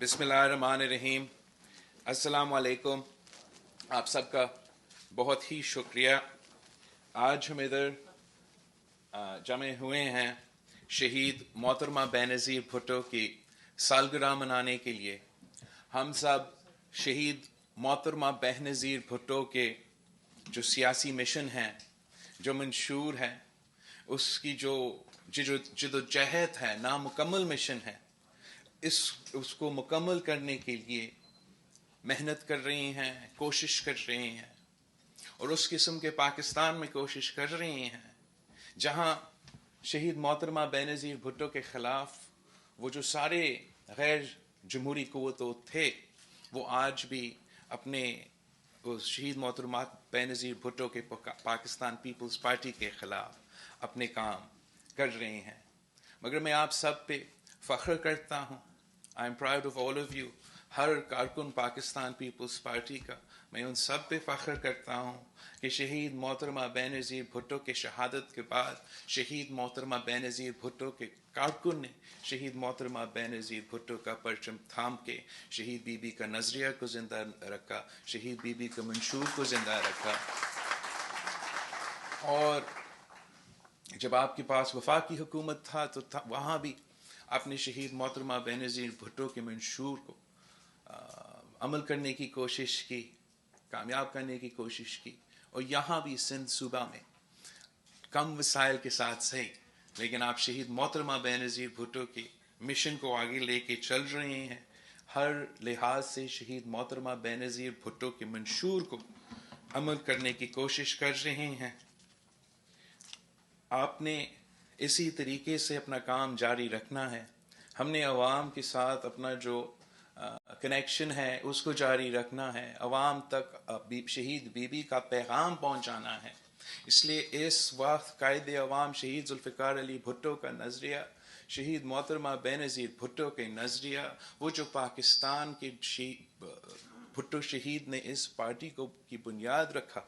بسم اللہ الرحمن الرحیم. السلام علیکم. آپ سب کا بہت ہی شکریہ. آج ہم ادھر جمع ہوئے ہیں شہید محترمہ بینظیر بھٹو کی سالگرہ منانے کے لیے. ہم سب شہید محترمہ بینظیر بھٹو کے جو سیاسی مشن ہیں، جو منشور ہے، اس کی جو جدوجہد ہے، نامکمل مشن ہے، اس کو مکمل کرنے کے لیے محنت کر رہی ہیں، کوشش کر رہی ہیں، اور اس قسم کے پاکستان میں کوشش کر رہی ہیں جہاں شہید محترمہ بینظیر بھٹو کے خلاف وہ جو سارے غیر جمہوری قوتوں تھے، وہ آج بھی اپنے شہید محترمہ بینظیر بھٹو کے پاکستان پیپلز پارٹی کے خلاف اپنے کام کر رہے ہیں. مگر میں آپ سب پہ فخر کرتا ہوں. I am proud of all of you. ہر کارکن پاکستان پیپلز پارٹی کا میں ان سب پہ فخر کرتا ہوں کہ شہید محترمہ بینظیر بھٹو کے شہادت کے بعد شہید محترمہ بینظیر بھٹو کے کارکن نے شہید محترمہ بینظیر بھٹو کا پرچم تھام کے شہید بی بی کا نظریہ کو زندہ رکھا، شہید بی بی کا منشور کو زندہ رکھا. اور جب آپ کے پاس وفاقی حکومت تھا تو وہاں بھی آپ نے شہید محترمہ بینظیر بھٹو کے منشور کو عمل کرنے کی کوشش کی، کامیاب کرنے کی کوشش کی. اور یہاں بھی سندھ صوبہ میں کم وسائل کے ساتھ صحیح، لیکن آپ شہید محترمہ بینظیر بھٹو کی مشن کو آگے لے کے چل رہے ہیں. ہر لحاظ سے شہید محترمہ بینظیر بھٹو کے منشور کو عمل کرنے کی کوشش کر رہے ہیں. آپ نے اسی طریقے سے اپنا کام جاری رکھنا ہے. ہم نے عوام کے ساتھ اپنا جو کنیکشن ہے اس کو جاری رکھنا ہے. عوام تک شہید بی بی کا پیغام پہنچانا ہے. اس لیے اس وقت قائد عوام شہید ذوالفقار علی بھٹو کا نظریہ، شہید محترمہ بینظیر بھٹو کے نظریہ، وہ جو پاکستان کے بھٹو شہید نے اس پارٹی کی بنیاد رکھا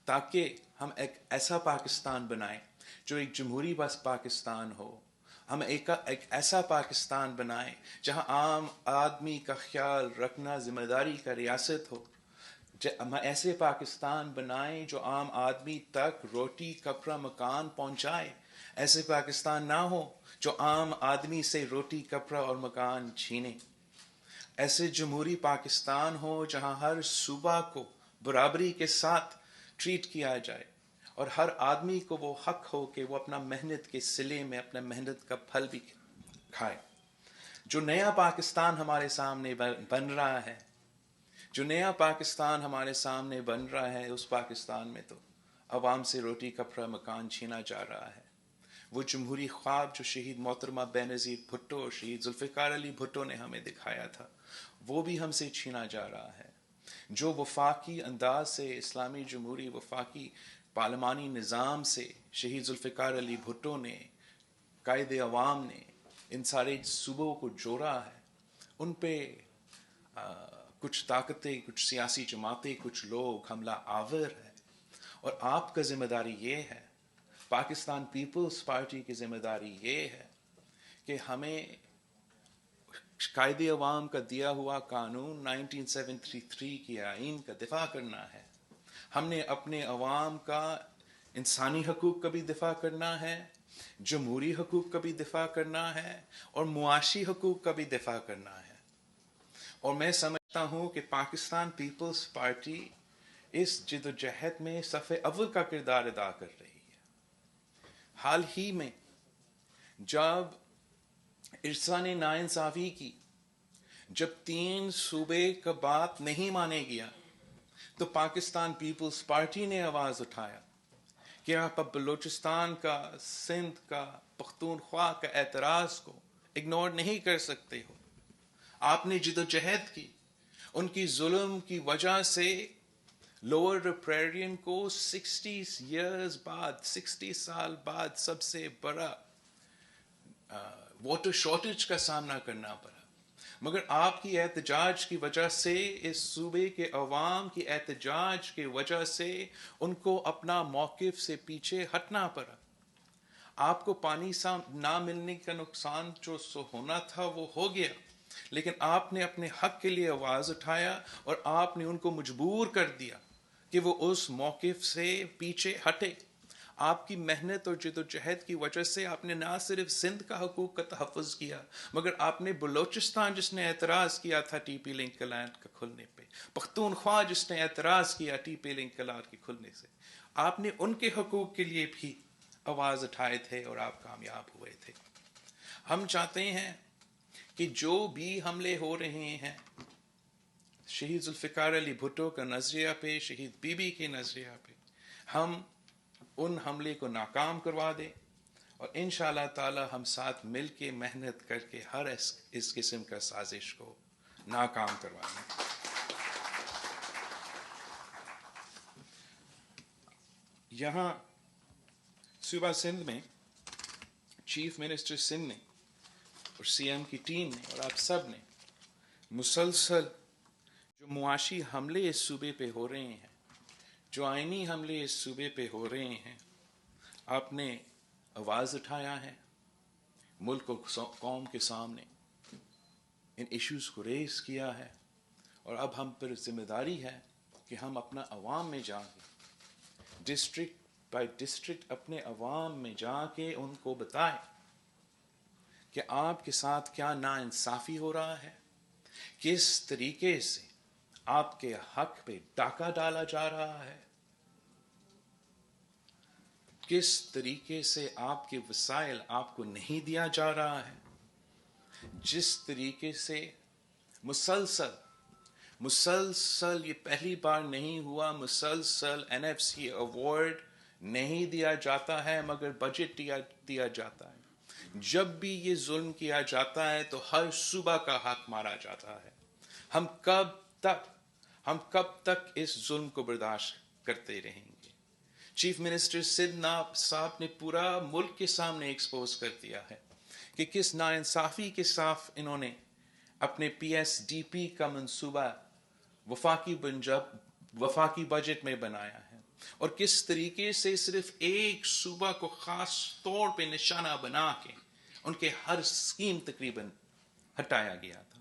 تاکہ ہم ایک ایسا پاکستان بنائیں جو ایک جمہوری بس پاکستان ہو. ہم ایک ایسا پاکستان بنائیں جہاں عام آدمی کا خیال رکھنا ذمہ داری کا ریاست ہو. ہم ایسے پاکستان بنائیں جو عام آدمی تک روٹی کپڑا مکان پہنچائے. ایسے پاکستان نہ ہو جو عام آدمی سے روٹی کپڑا اور مکان چھینے. ایسے جمہوری پاکستان ہو جہاں ہر صوبہ کو برابری کے ساتھ ٹریٹ کیا جائے اور ہر آدمی کو وہ حق ہو کہ وہ اپنا محنت کے صلے میں اپنا محنت کا پھل بھی کھائے. جو نیا پاکستان ہمارے سامنے بن رہا ہے، جو نیا پاکستان ہمارے سامنے بن رہا ہے، اس پاکستان میں تو عوام سے روٹی کپڑا مکان چھینا جا رہا ہے. وہ جمہوری خواب جو شہید محترمہ بینظیر بھٹو اور شہید ذوالفقار علی بھٹو نے ہمیں دکھایا تھا، وہ بھی ہم سے چھینا جا رہا ہے. جو وفاقی انداز سے اسلامی جمہوری وفاقی پارلیمانی نظام سے شہید ذوالفقار علی بھٹو نے، قائد عوام نے ان سارے صوبوں کو جوڑا ہے، ان پہ کچھ طاقتیں، کچھ سیاسی جماعتیں، کچھ لوگ حملہ آور ہے. اور آپ کا ذمہ داری یہ ہے، پاکستان پیپلز پارٹی کی ذمہ داری یہ ہے کہ ہمیں قائد عوام کا دیا ہوا قانون 1973 کی آئین کا دفاع کرنا ہے. ہم نے اپنے عوام کا انسانی حقوق کا بھی دفاع کرنا ہے، جمہوری حقوق کا بھی دفاع کرنا ہے، اور معاشی حقوق کا بھی دفاع کرنا ہے. اور میں سمجھتا ہوں کہ پاکستان پیپلز پارٹی اس جدوجہد میں صف اول کا کردار ادا کر رہی ہے. حال ہی میں جب عرصہ نے ناانصافی کی، جب 3 صوبے کا بات نہیں مانے گیا، تو پاکستان پیپلز پارٹی نے آواز اٹھایا کہ آپ اب بلوچستان کا، سندھ کا، پختونخوا کا اعتراض کو اگنور نہیں کر سکتے ہو. آپ نے جدوجہد کی. ان کی ظلم کی وجہ سے لوور ریپریرین کو 60 سال بعد سب سے بڑا واٹر شارٹیج کا سامنا کرنا پڑا. مگر آپ کی احتجاج کی وجہ سے، اس صوبے کے عوام کی احتجاج کی وجہ سے ان کو اپنا موقف سے پیچھے ہٹنا پڑا. آپ کو پانی نہ ملنے کا نقصان جو ہونا تھا وہ ہو گیا، لیکن آپ نے اپنے حق کے لیے آواز اٹھایا اور آپ نے ان کو مجبور کر دیا کہ وہ اس موقف سے پیچھے ہٹے. آپ کی محنت اور جد و جہد کی وجہ سے آپ نے نہ صرف سندھ کا حقوق کا تحفظ کیا مگر آپ نے بلوچستان جس نے اعتراض کیا تھا ٹی پی لنک لائن کا کھلنے پہ، پختونخوا جس نے اعتراض کیا ٹی پی لنک لائن کے کھلنے سے، آپ نے ان کے حقوق کے لیے بھی آواز اٹھائے تھے اور آپ کامیاب ہوئے تھے. ہم چاہتے ہیں کہ جو بھی حملے ہو رہے ہیں شہید ذوالفقار علی بھٹو کا نظریہ پہ، شہید بی بی کے نظریہ پہ، ہم ان حملے کو ناکام کروا دیں اور انشاءاللہ تعالی ہم ساتھ مل کے محنت کر کے ہر اس قسم کا سازش کو ناکام کروائیں. یہاں صوبہ سندھ میں چیف منسٹر سندھ نے اور سی ایم کی ٹیم نے اور آپ سب نے مسلسل جو معاشی حملے اس صوبے پہ ہو رہے ہیں، جو آئینی حملے اس صوبے پہ ہو رہے ہیں، آپ نے آواز اٹھایا ہے، ملک و قوم کے سامنے ان ایشوز کو ریز کیا ہے، اور اب ہم پر ذمہ داری ہے کہ ہم اپنا عوام میں جا کے ڈسٹرکٹ بائی ڈسٹرکٹ اپنے عوام میں جا کے ان کو بتائیں کہ آپ کے ساتھ کیا ناانصافی ہو رہا ہے، کس طریقے سے آپ کے حق پہ ڈاکہ ڈالا جا رہا ہے، کس طریقے سے آپ کے وسائل آپ کو نہیں دیا جا رہا ہے، جس طریقے سے مسلسل یہ پہلی بار نہیں ہوا، مسلسل این ایف سی ایوارڈ نہیں دیا جاتا ہے مگر بجٹ دیا جاتا ہے. جب بھی یہ ظلم کیا جاتا ہے تو ہر صوبہ کا حق مارا جاتا ہے. ہم کب تک اس ظلم کو برداشت کرتے رہیں گے؟ چیف منسٹر سندھ صاحب نے پورا ملک کے سامنے ایکسپوز کر دیا ہے کہ کس ناانصافی کے ساتھ انہوں نے اپنے پی ایس ڈی پی کا منصوبہ وفاقی بجٹ میں بنایا ہے، اور کس طریقے سے صرف ایک صوبہ کو خاص طور پہ نشانہ بنا کے ان کے ہر اسکیم تقریباً ہٹایا گیا تھا.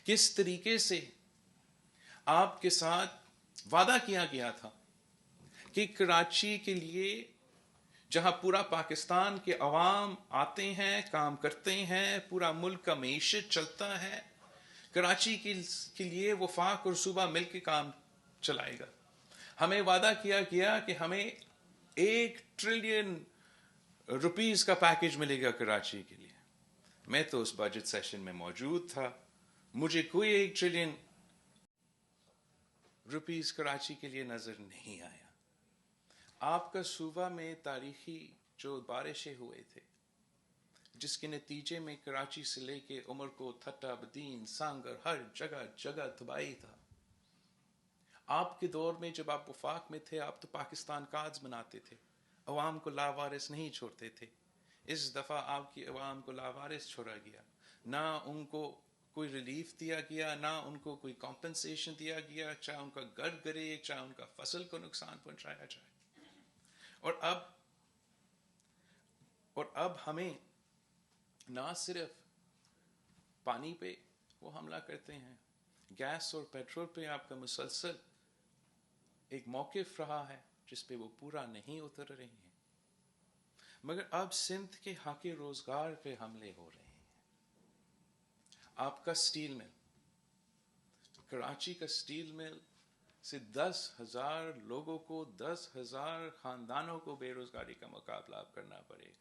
کس طریقے سے آپ کے ساتھ وعدہ کیا گیا تھا کہ کراچی کے لیے جہاں پورا پاکستان کے عوام آتے ہیں، کام کرتے ہیں، پورا ملک کا معیشت چلتا ہے، کراچی کے لیے وفاق اور صوبہ مل کے کام چلائے گا. ہمیں وعدہ کیا گیا کہ ہمیں 1 ٹریلین روپیز کا پیکج ملے گا کراچی کے لیے. میں تو اس بجٹ سیشن میں موجود تھا، مجھے کوئی 1 ٹریلین روپیز کراچی کے لیے نظر نہیں آیا. آپ کا صوبہ میں تاریخی جو بارشیں ہوئے تھے جس کے نتیجے میں کراچی سے لے کے عمرکوٹ، تھٹا، بدین، سانگر ہر جگہ تباہی تھا. آپ کے دور میں جب آپ وفاق میں تھے آپ تو پاکستان کارڈز بناتے تھے، عوام کو لاوارث نہیں چھوڑتے تھے. اس دفعہ آپ کی عوام کو لاوارث چھوڑا گیا، نہ ان کو کوئی ریلیف دیا گیا، نہ ان کو کوئی کمپنسیشن دیا گیا، چاہے ان کا گھر گرے، چاہے ان کا فصل کو نقصان پہنچایا جائے. اور اب ہمیں نہ صرف پانی پہ وہ حملہ کرتے ہیں، گیس اور پیٹرول پہ آپ کا مسلسل ایک موقف رہا ہے جس پہ وہ پورا نہیں اتر رہے ہیں. مگر اب سندھ کے حق روزگار پہ حملے ہو رہے ہیں. آپ کا سٹیل مل، کراچی کا سٹیل مل سے 10,000 لوگوں کو، 10,000 خاندانوں کو بے روزگاری کا مقابلہ کرنا پڑے گا.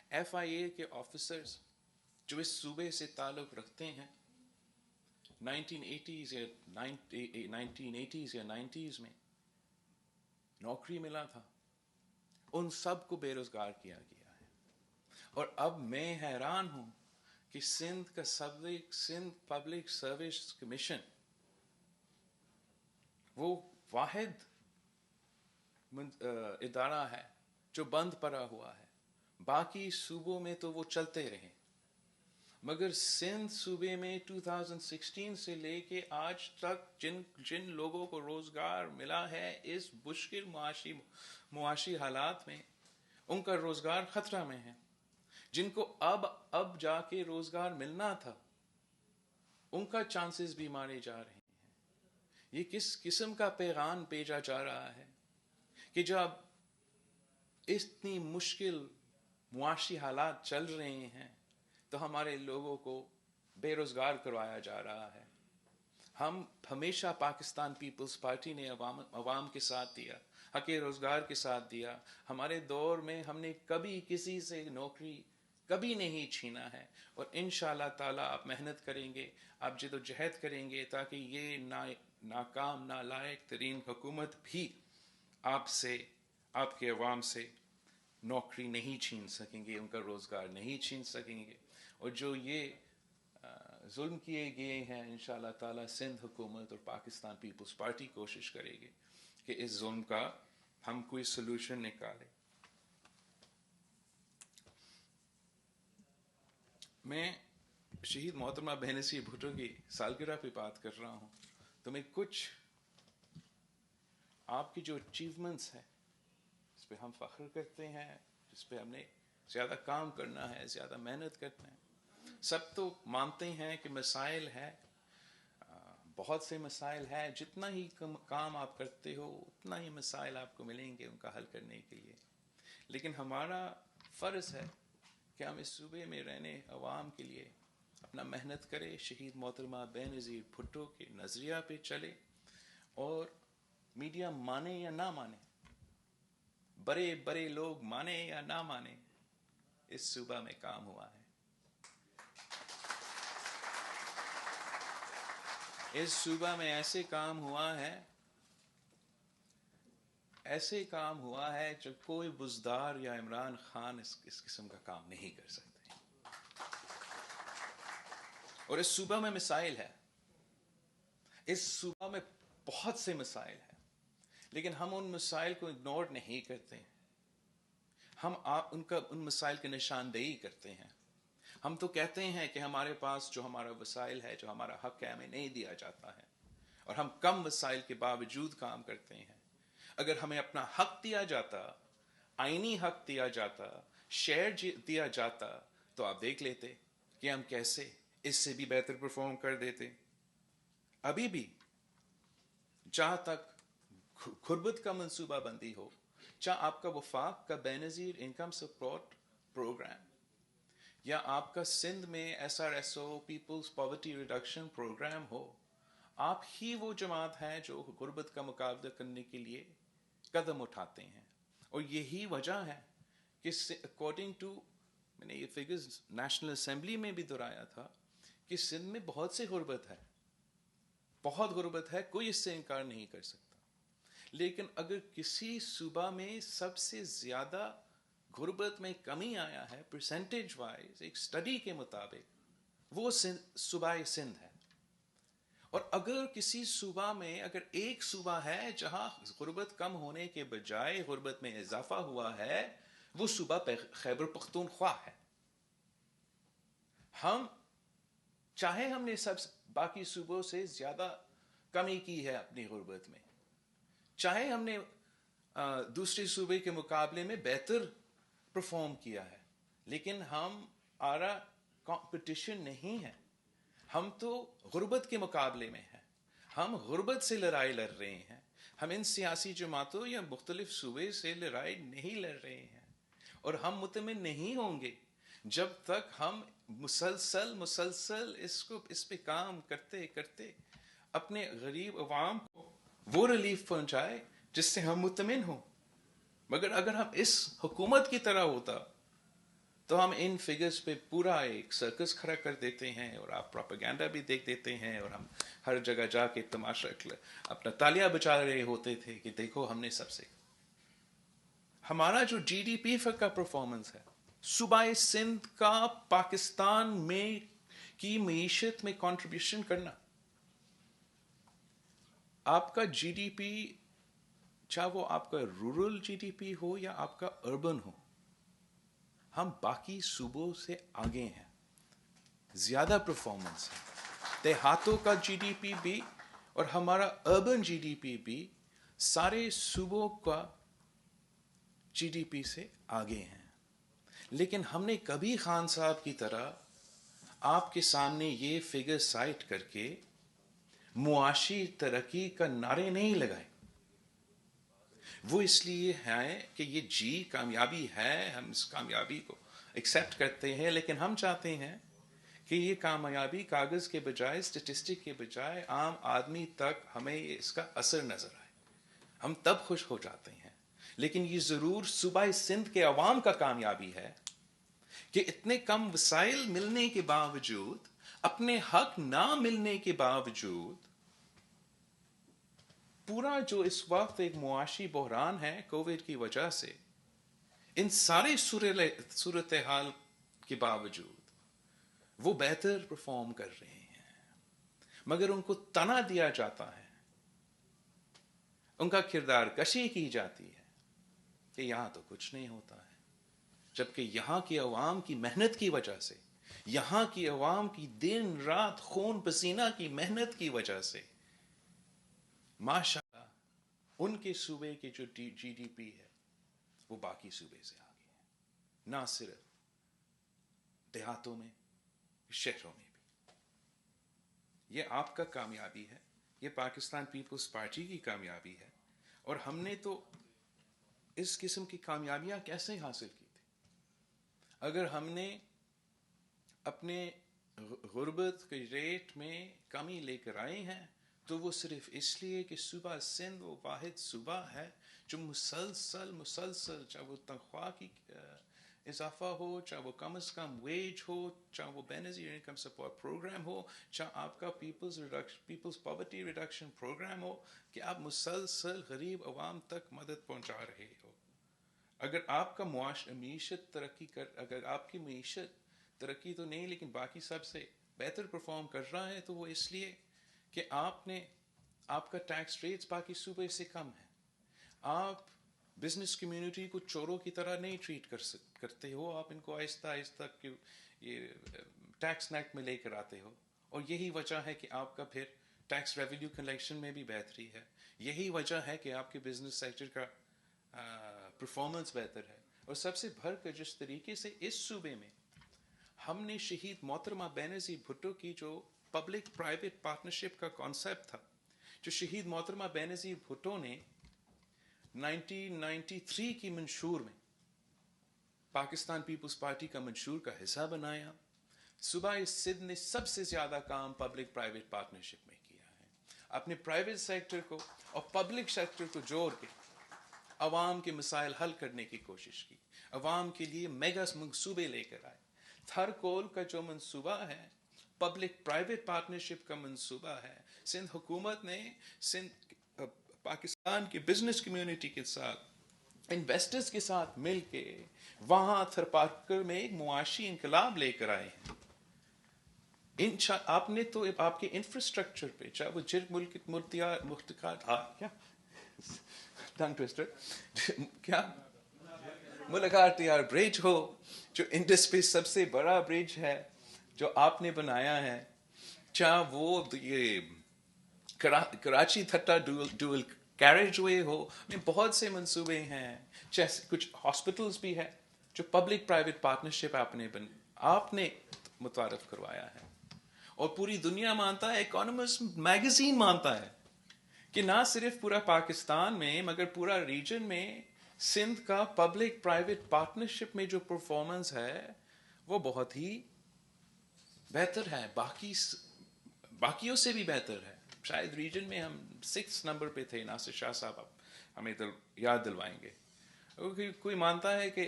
ایف آئی اے کے آفیسرز جو اس صوبے سے تعلق رکھتے ہیں 1980s یا 90s میں نوکری ملا تھا، ان سب کو بے روزگار کیا گیا ہے. اور اب میں حیران ہوں کہ سندھ پبلک سروس کمیشن وہ واحد ادارہ ہے جو بند پڑا ہوا ہے. باقی صوبوں میں تو وہ چلتے رہے، مگر سندھ صوبے میں 2016 سے لے کے آج تک جن لوگوں کو روزگار ملا ہے اس مشکل معاشی حالات میں، ان کا روزگار خطرہ میں ہے. جن کو اب جا کے روزگار ملنا تھا، ان کا چانسز بھی مارے جا رہے ہیں۔ یہ کس قسم کا پیغام بھیجا جا رہا ہے کہ جب اتنی مشکل معاشی حالات چل رہے ہیں تو ہمارے لوگوں کو بے روزگار کروایا جا رہا ہے۔ ہم ہمیشہ پاکستان پیپلز پارٹی نے عوام کے ساتھ دیا، حق روزگار کے ساتھ دیا۔ ہمارے دور میں ہم نے کبھی کسی سے نوکری کبھی نہیں چھینا ہے، اور انشاءاللہ تعالیٰ آپ محنت کریں گے، آپ جد و جہد کریں گے تاکہ یہ ناکام نالائق ترین حکومت بھی آپ سے، آپ کے عوام سے نوکری نہیں چھین سکیں گے، ان کا روزگار نہیں چھین سکیں گے۔ اور جو یہ ظلم کیے گئے ہیں، انشاءاللہ تعالیٰ سندھ حکومت اور پاکستان پیپلز پارٹی کوشش کرے گی کہ اس ظلم کا ہم کوئی سلوشن نکالیں۔ میں شہید محترمہ بینظیر بھٹو کی سالگرہ پہ بات کر رہا ہوں، تو میں کچھ آپ کی جو اچیومنٹس ہیں اس پہ ہم فخر کرتے ہیں، جس پہ ہم نے زیادہ کام کرنا ہے، زیادہ محنت کرنا ہے۔ سب تو مانتے ہیں کہ مسائل ہیں، بہت سے مسائل ہیں، جتنا ہی کام آپ کرتے ہو اتنا ہی مسائل آپ کو ملیں گے ان کا حل کرنے کے لیے۔ لیکن ہمارا فرض ہے کہ ہم اس صوبے میں رہنے عوام کے لیے اپنا محنت کرے، شہید محترمہ بینظیر بھٹو کے نظریہ پہ چلے، اور میڈیا مانے یا نہ مانے، بڑے بڑے لوگ مانے یا نہ مانے، اس صوبہ میں کام ہوا ہے۔ اس صوبہ میں ایسے کام ہوا ہے جو کوئی بزدار یا عمران خان اس قسم کا کام نہیں کر سکتے۔ اور اس صوبہ میں مسائل ہے، اس صوبہ میں بہت سے مسائل ہیں، لیکن ہم ان مسائل کو اگنور نہیں کرتے، ہم ان مسائل کی نشاندہی کرتے ہیں۔ ہم تو کہتے ہیں کہ ہمارے پاس جو ہمارا وسائل ہے، جو ہمارا حق ہے، ہمیں نہیں دیا جاتا ہے، اور ہم کم وسائل کے باوجود کام کرتے ہیں۔ اگر ہمیں اپنا حق دیا جاتا، آئینی حق دیا جاتا، شیئر دیا جاتا، تو آپ دیکھ لیتے کہ ہم کیسے اس سے بھی بہتر پرفارم کر دیتے۔ ابھی بھی جہاں تک غربت کا منصوبہ بندی ہو، چاہے آپ کا وفاق کا بینظیر انکم سپورٹ پروگرام، یا آپ کا سندھ میں SRSO peoples poverty reduction programme ہو، آپ ہی وہ جماعت ہے جو غربت کا مقابلہ کرنے کے لیے قدم اٹھاتے ہیں۔ اور یہی وجہ ہے کہ اکارڈنگ ٹو، میں نے یہ فگرز نیشنل اسمبلی میں بھی دہرایا تھا کہ سندھ میں بہت سے غربت ہے، بہت غربت ہے، کوئی اس سے انکار نہیں کر سکتا۔ لیکن اگر کسی صوبہ میں سب سے زیادہ غربت میں کمی آیا ہے پرسنٹیج وائز ایک سٹڈی کے مطابق، وہ صوبہ سندھ ہے۔ اور اگر کسی صوبہ میں، اگر ایک صوبہ ہے جہاں غربت کم ہونے کے بجائے غربت میں اضافہ ہوا ہے، وہ صوبہ خیبر پختونخوا ہے۔ چاہے ہم نے سب باقی صوبوں سے زیادہ کمی کی ہے اپنی غربت میں، چاہے ہم نے دوسرے صوبے کے مقابلے میں بہتر پرفارم کیا ہے، لیکن ہمارا کمپٹیشن نہیں ہے، ہم تو غربت کے مقابلے میں ہیں، ہم غربت سے لڑائی لڑ رہے ہیں۔ ہم ان سیاسی جماعتوں یا مختلف صوبے سے لڑائی نہیں لڑ رہے ہیں، اور ہم مطمئن نہیں ہوں گے جب تک ہم مسلسل اس پہ کام کرتے کرتے اپنے غریب عوام کو وہ ریلیف پہنچائے جس سے ہم مطمئن ہوں۔ مگر اگر ہم اس حکومت کی طرح ہوتا تو ہم ان فگرز پہ پورا ایک سرکس کھڑا کر دیتے ہیں، اور آپ پروپیگنڈا بھی دیکھ دیتے ہیں، اور ہم ہر جگہ جا کے تماشا اپنا تالیاں بجا رہے ہوتے تھے کہ دیکھو ہم نے سب سے۔ ہمارا جو GDP کا پرفارمنس ہے، صوبہ سندھ کا پاکستان میں کی معیشت میں کنٹریبیوشن کرنا، آپ کا GDP، چاہے وہ آپ کا رورل GDP ہو یا آپ کا اربن ہو، ہم باقی صوبوں سے آگے ہیں، زیادہ پرفارمنس ہے۔ دیہاتوں کا GDP بھی اور ہمارا اربن GDP بھی سارے صوبوں کا GDP سے آگے ہیں۔ لیکن ہم نے کبھی خان صاحب کی طرح آپ کے سامنے یہ فگر سائٹ کر کے معاشی ترقی کا نعرے نہیں لگائے. وہ اس لیے ہے کہ یہ کامیابی ہے، ہم اس کامیابی کو ایکسیپٹ کرتے ہیں، لیکن ہم چاہتے ہیں کہ یہ کامیابی کاغذ کے بجائے، اسٹیٹسٹک کے بجائے عام آدمی تک ہمیں اس کا اثر نظر آئے. ہم تب خوش ہو جاتے ہیں. لیکن یہ ضرور صوبہ سندھ کے عوام کا کامیابی ہے کہ اتنے کم وسائل ملنے کے باوجود، اپنے حق نہ ملنے کے باوجود، پورا جو اس وقت ایک معاشی بحران ہے کووڈ کی وجہ سے، ان سارے صورتحال کے باوجود وہ بہتر پرفارم کر رہے ہیں. مگر ان کو تنا دیا جاتا ہے، ان کا کردار کشی کی جاتی ہے کہ یہاں تو کچھ نہیں ہوتا ہے. جبکہ یہاں کی عوام کی محنت کی وجہ سے، یہاں کی عوام کی دن رات خون پسینہ کی محنت کی وجہ سے ماشاءاللہ ان کے صوبے کے جو جی ڈی پی ہے وہ باقی صوبے سے آگے ہے، نہ صرف دیہاتوں میں، شہروں میں بھی. یہ آپ کا کامیابی ہے، یہ پاکستان پیپلز پارٹی کی کامیابی ہے. اور ہم نے تو اس قسم کی کامیابیاں کیسے حاصل کی تھی؟ اگر ہم نے اپنے غربت کے ریٹ میں کمی لے کر آئے ہیں تو وہ صرف اس لیے کہ صوبہ سندھ وہ واحد صوبہ ہے جو مسلسل چاہے وہ تنخواہ کی اضافہ ہو، چاہے وہ کم از کم ویج ہو، چاہے وہ بے نظیر انکم سپورٹ پروگرام ہو، چاہے آپ کا پیپلز پاورٹی ریڈکشن پروگرام ہو، کہ آپ مسلسل غریب عوام تک مدد پہنچا رہے ہو. اگر آپ کا معیشت اگر آپ کی معیشت ترقی تو نہیں لیکن باقی سب سے بہتر پرفارم کر رہا ہے تو وہ اس لیے کہ آپ کا ٹیکس ریٹس باقی صوبے سے کم ہے. آپ بزنس کمیونٹی کو چوروں کی طرح نہیں ٹریٹ کرتے ہو، آپ ان کو آہستہ آہستہ یہ ٹیکس نیٹ میں لے کر آتے ہو. اور یہی وجہ ہے کہ آپ کا پھر ٹیکس ریونیو کلیکشن میں بھی بہتری ہے. یہی وجہ ہے کہ آپ کے بزنس سیکٹر کا پرفارمنس بہتر ہے. اور سب سے بڑھ کر جس طریقے سے اس صوبے میں ہم نے شہید محترمہ بینظیر بھٹو کی جو پبلک پرائیویٹ پارٹنرشپ کا کانسیپٹ تھا، جو شہید محترمہ بینظیر بھٹو نے 1993 کی منشور میں پاکستان پیپلز پارٹی کا منشور کا حصہ بنایا. صوبہ سندھ نے سب سے زیادہ کام پبلک پرائیویٹ پارٹنرشپ میں کیا ہے. اپنے پرائیویٹ سیکٹر کو اور پبلک سیکٹر کو جوڑ کے عوام کے مسائل حل کرنے کی کوشش کی، عوام کے لیے میگا منصوبے لے کر آئے. تھرکول کا جو منصوبہ ہے پبلک پرائیویٹ پارٹنرشپ کا منصوبہ ہے، سندھ حکومت نے پاکستان کی بزنس کمیونٹی کے ساتھ، انویسٹرز کے ساتھ مل کے وہاں تھرپارکر میں ایک معاشی انقلاب لے کر آئے ہیں. آپ نے تو آپ کے انفراسٹرکچر پہ، چاہے وہ جرگ ملکار برج ہو، جو انڈس پہ سب سے بڑا برج ہے جو آپ نے بنایا ہے، چاہے وہ یہ کراچی تھٹا ڈوئل کیریج وے ہو، بہت سے منصوبے ہیں. کچھ ہاسپٹلز بھی ہے جو پبلک پرائیویٹ پارٹنرشپ آپ نے متعارف کروایا ہے. اور پوری دنیا مانتا ہے، اکانومسٹ میگزین مانتا ہے کہ نہ صرف پورا پاکستان میں مگر پورا ریجن میں سندھ کا پبلک پرائیویٹ پارٹنرشپ میں جو پرفارمنس ہے وہ بہت ہی بہتر ہے، باقیوں سے بھی بہتر ہے. شاید ریجن میں ہم 6 نمبر پہ تھے. ناصر شاہ صاحب ہمیں یاد دلوائیں گے. کوئی مانتا ہے کہ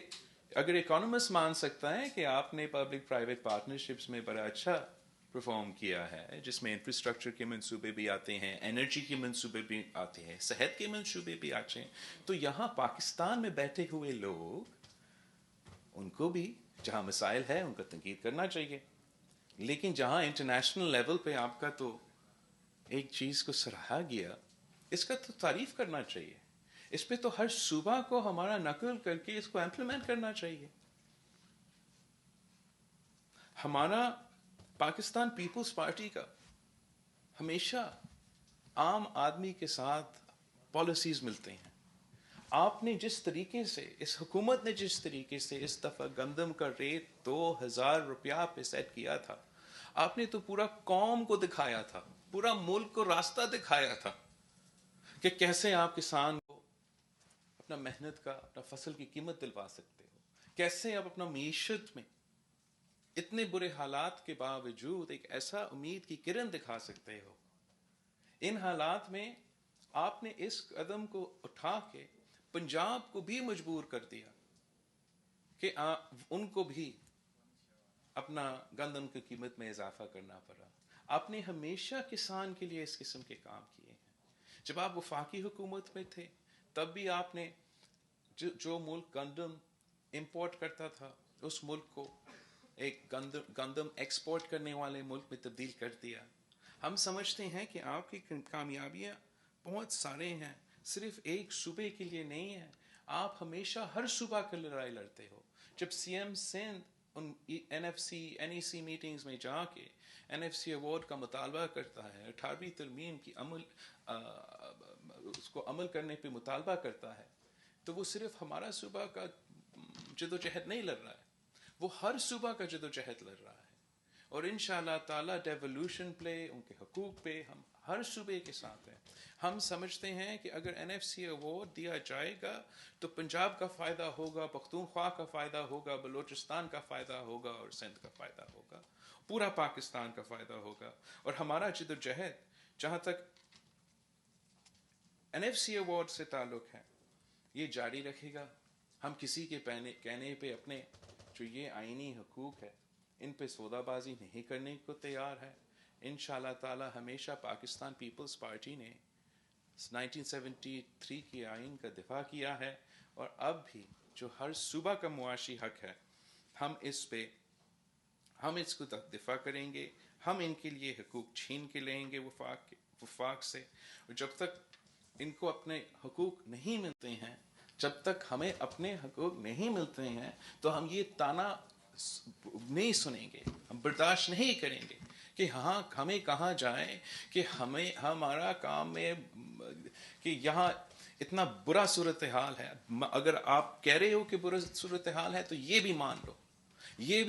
اگر اکانومسٹ مان سکتا ہے کہ آپ نے پبلک پرائیویٹ پارٹنرشپس میں بڑا اچھا پرفارم کیا ہے، جس میں انفراسٹرکچر کے منصوبے بھی آتے ہیں، انرجی کے منصوبے بھی آتے ہیں، صحت کے منصوبے بھی آتے ہیں، تو یہاں پاکستان میں بیٹھے ہوئے لوگ ان کو بھی جہاں مسائل ہے ان کا تنقید کرنا چاہیے. لیکن جہاں انٹرنیشنل لیول پہ آپ کا تو ایک چیز کو سراہا گیا، اس کا تو تعریف کرنا چاہیے. اس پہ تو ہر صوبہ کو ہمارا نقل کر کے اس کو امپلیمنٹ کرنا چاہیے. ہمارا پاکستان پیپلز پارٹی کا ہمیشہ عام آدمی کے ساتھ پالیسیز ملتے ہیں، آپ نے جس طریقے سے، اس حکومت نے جس طریقے سے اس دفعہ گندم کا ریٹ 2,000 روپیہ پہ سیٹ کیا تھا، آپ نے تو پورا قوم کو دکھایا تھا، پورا ملک کو راستہ دکھایا تھا کہ کیسے آپ کسان کو اپنا محنت کا، اپنا فصل کی قیمت دلوا سکتے ہو، کیسے آپ اپنا معیشت میں اتنے برے حالات کے باوجود ایک ایسا امید کی کرن دکھا سکتے ہو۔ ان حالات میں آپ نے اس قدم کو اٹھا کے پنجاب کو بھی مجبور کر دیا کہ ان کو بھی اپنا گندم کی قیمت میں اضافہ کرنا پڑا۔ آپ نے ہمیشہ کسان کے لیے اس قسم کے کام کیے ہیں۔ جب آپ وفاقی حکومت میں تھے تب بھی آپ نے جو ملک گندم امپورٹ کرتا تھا اس ملک کو ایک گندم ایکسپورٹ کرنے والے ملک میں تبدیل کر دیا۔ ہم سمجھتے ہیں کہ آپ کی کامیابیاں بہت سارے ہیں، صرف ایک صوبے کے لیے نہیں ہے۔ آپ ہمیشہ ہر صوبہ کا لڑائی لڑتے ہو۔ جب سی ایم سندھ ان N F C N E C meetings میں جا کے این ایف سی ایوارڈ کا مطالبہ کرتا ہے، 18ویں ترمیم کی اس کو عمل کرنے پہ مطالبہ کرتا ہے، تو وہ صرف ہمارا صوبہ کا جد و جہد نہیں لڑ رہا ہے، وہ ہر صوبہ کا جد و جہد لڑ رہا ہے۔ اور انشاءاللہ تعالیٰ ڈیولوشن پہ، ان کے حقوق پہ ہم ہر صوبے کے ساتھ ہیں۔ ہم سمجھتے ہیں کہ اگر این ایف سی ایوارڈ دیا جائے گا تو پنجاب کا فائدہ ہوگا، پختونخوا کا فائدہ ہوگا، بلوچستان کا فائدہ ہوگا اور سندھ کا فائدہ ہوگا، پورا پاکستان کا فائدہ ہوگا۔ اور ہمارا جد و جہد جہاں تک این ایف سی ایوارڈ سے تعلق ہے یہ جاری رکھے گا۔ ہم کسی کے کہنے پہ اپنے جو یہ آئینی حقوق ہے ان پہ سودا بازی نہیں کرنے کو تیار ہے۔ انشاءاللہ تعالی ہمیشہ پاکستان پیپلز پارٹی نے 1973 کی آئین کا دفاع کیا ہے، اور اب بھی جو ہر صوبہ کا معاشی حق ہے ہم اس کو دفاع کریں گے۔ ہم ان کے لیے حقوق چھین کے لیں گے وفاق سے، اور جب تک ان کو اپنے حقوق نہیں ملتے ہیں، جب تک ہمیں اپنے حقوق نہیں ملتے ہیں تو ہم یہ تانا نہیں سنیں گے، ہم برداشت نہیں کریں گے کہ ہاں ہمیں کہاں جائیں کہ ہمارا کام میں کہ یہاں اتنا برا صورتحال ہے۔ اگر آپ کہہ رہے ہو کہ برا صورتحال ہے تو یہ بھی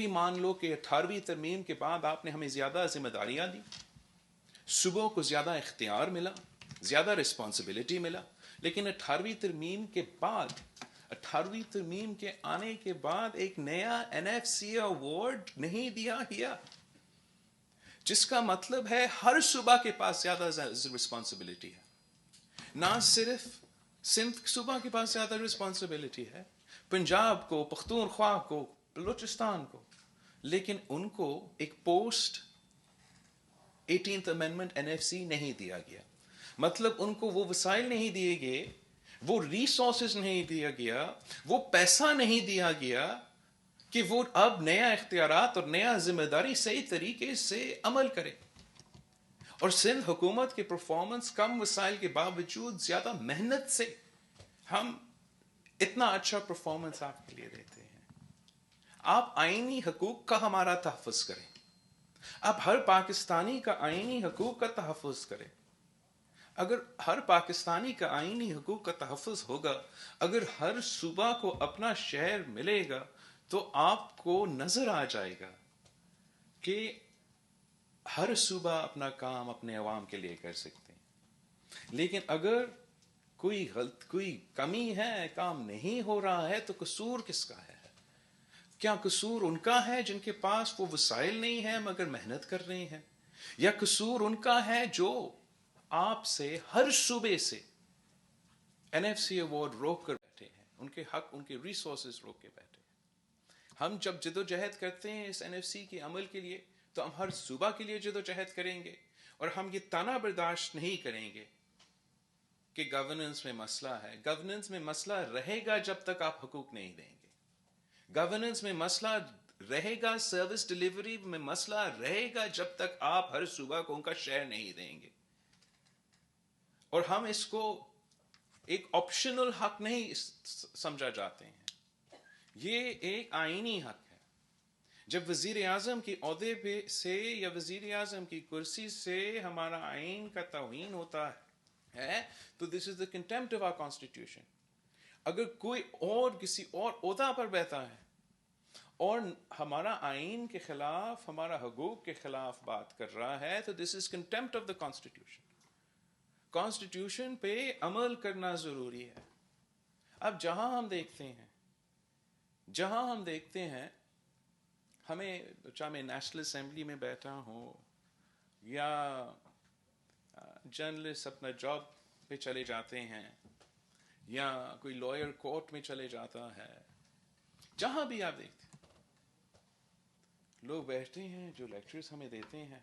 مان لو کہ 18ویں ترمیم کے بعد آپ نے ہمیں زیادہ ذمہ داریاں دی، صوبوں کو زیادہ اختیار ملا، زیادہ رسپانسبلٹی ملا، لیکن 18ویں ترمیم کے بعد، 18ویں ترمیم کے آنے کے بعد ایک نیا این ایف سی ایوارڈ نہیں دیا گیا، جس کا مطلب ہے ہر صوبہ کے پاس زیادہ رسپانسبلٹی ہے۔ نہ صرف سندھ صوبہ کے پاس زیادہ رسپانسبلٹی ہے، پنجاب کو، پختونخوا کو، بلوچستان کو، لیکن ان کو ایک post 18th amendment N F C نہیں دیا گیا۔ مطلب ان کو وہ وسائل نہیں دیے گئے، وہ ریسورسز نہیں دیا گیا، وہ پیسہ نہیں دیا گیا کہ وہ اب نیا اختیارات اور نیا ذمہ داری صحیح طریقے سے عمل کرے۔ اور سندھ حکومت کے پرفارمنس کم وسائل کے باوجود زیادہ محنت سے ہم اتنا اچھا پرفارمنس آپ کے لیے دیتے ہیں۔ آپ آئینی حقوق کا ہمارا تحفظ کریں، آپ ہر پاکستانی کا آئینی حقوق کا تحفظ کریں۔ اگر ہر پاکستانی کا آئینی حقوق کا تحفظ ہوگا، اگر ہر صوبہ کو اپنا شہر ملے گا تو آپ کو نظر آ جائے گا کہ ہر صوبہ اپنا کام اپنے عوام کے لیے کر سکتے ہیں۔ لیکن اگر کوئی کمی ہے، کام نہیں ہو رہا ہے، تو قصور کس کا ہے؟ کیا قصور ان کا ہے جن کے پاس وہ وسائل نہیں ہیں مگر محنت کر رہے ہیں، یا قصور ان کا ہے جو آپ سے ہر صوبے سے این ایف سی ایوارڈ روک کر بیٹھے ہیں، ان کے حق، ان کے ریسورسز روک کے بیٹھے ہیں؟ ہم جب جد و جہد کرتے ہیں اس این ایف سی کے عمل کے لیے تو ہم ہر صوبہ کے لیے جد و جہد کریں گے، اور ہم یہ تانا برداشت نہیں کریں گے کہ گورننس میں مسئلہ ہے۔ گورننس میں مسئلہ رہے گا جب تک آپ حقوق نہیں دیں گے، گورننس میں مسئلہ رہے گا، سروس ڈیلیوری میں مسئلہ رہے گا جب تک آپ ہر صوبہ کو ان کا شیئر نہیں دیں گے۔ اور ہم اس کو ایک آپشنل حق نہیں سمجھا جاتے ہیں، یہ ایک آئینی حق ہے۔ جب وزیر اعظم کے عہدے پہ سے یا وزیر اعظم کی کرسی سے ہمارا آئین کا توہین ہوتا ہے تو this is the contempt of our constitution. اگر کوئی اور کسی اور عہدہ پر بیٹھا ہے اور ہمارا آئین کے خلاف، ہمارا حقوق کے خلاف بات کر رہا ہے، تو this is contempt of the constitution. Constitution پہ عمل کرنا ضروری ہے. اب جہاں ہم دیکھتے ہیں ہمیں، چاہے میں نیشنل اسمبلی میں بیٹھا ہوں یا جرنلسٹ اپنا جاب پہ چلے جاتے ہیں یا کوئی لائر کورٹ میں چلے جاتا ہے، جہاں بھی آپ دیکھتے ہیں لوگ بیٹھتے ہیں جو لیکچرز ہمیں دیتے ہیں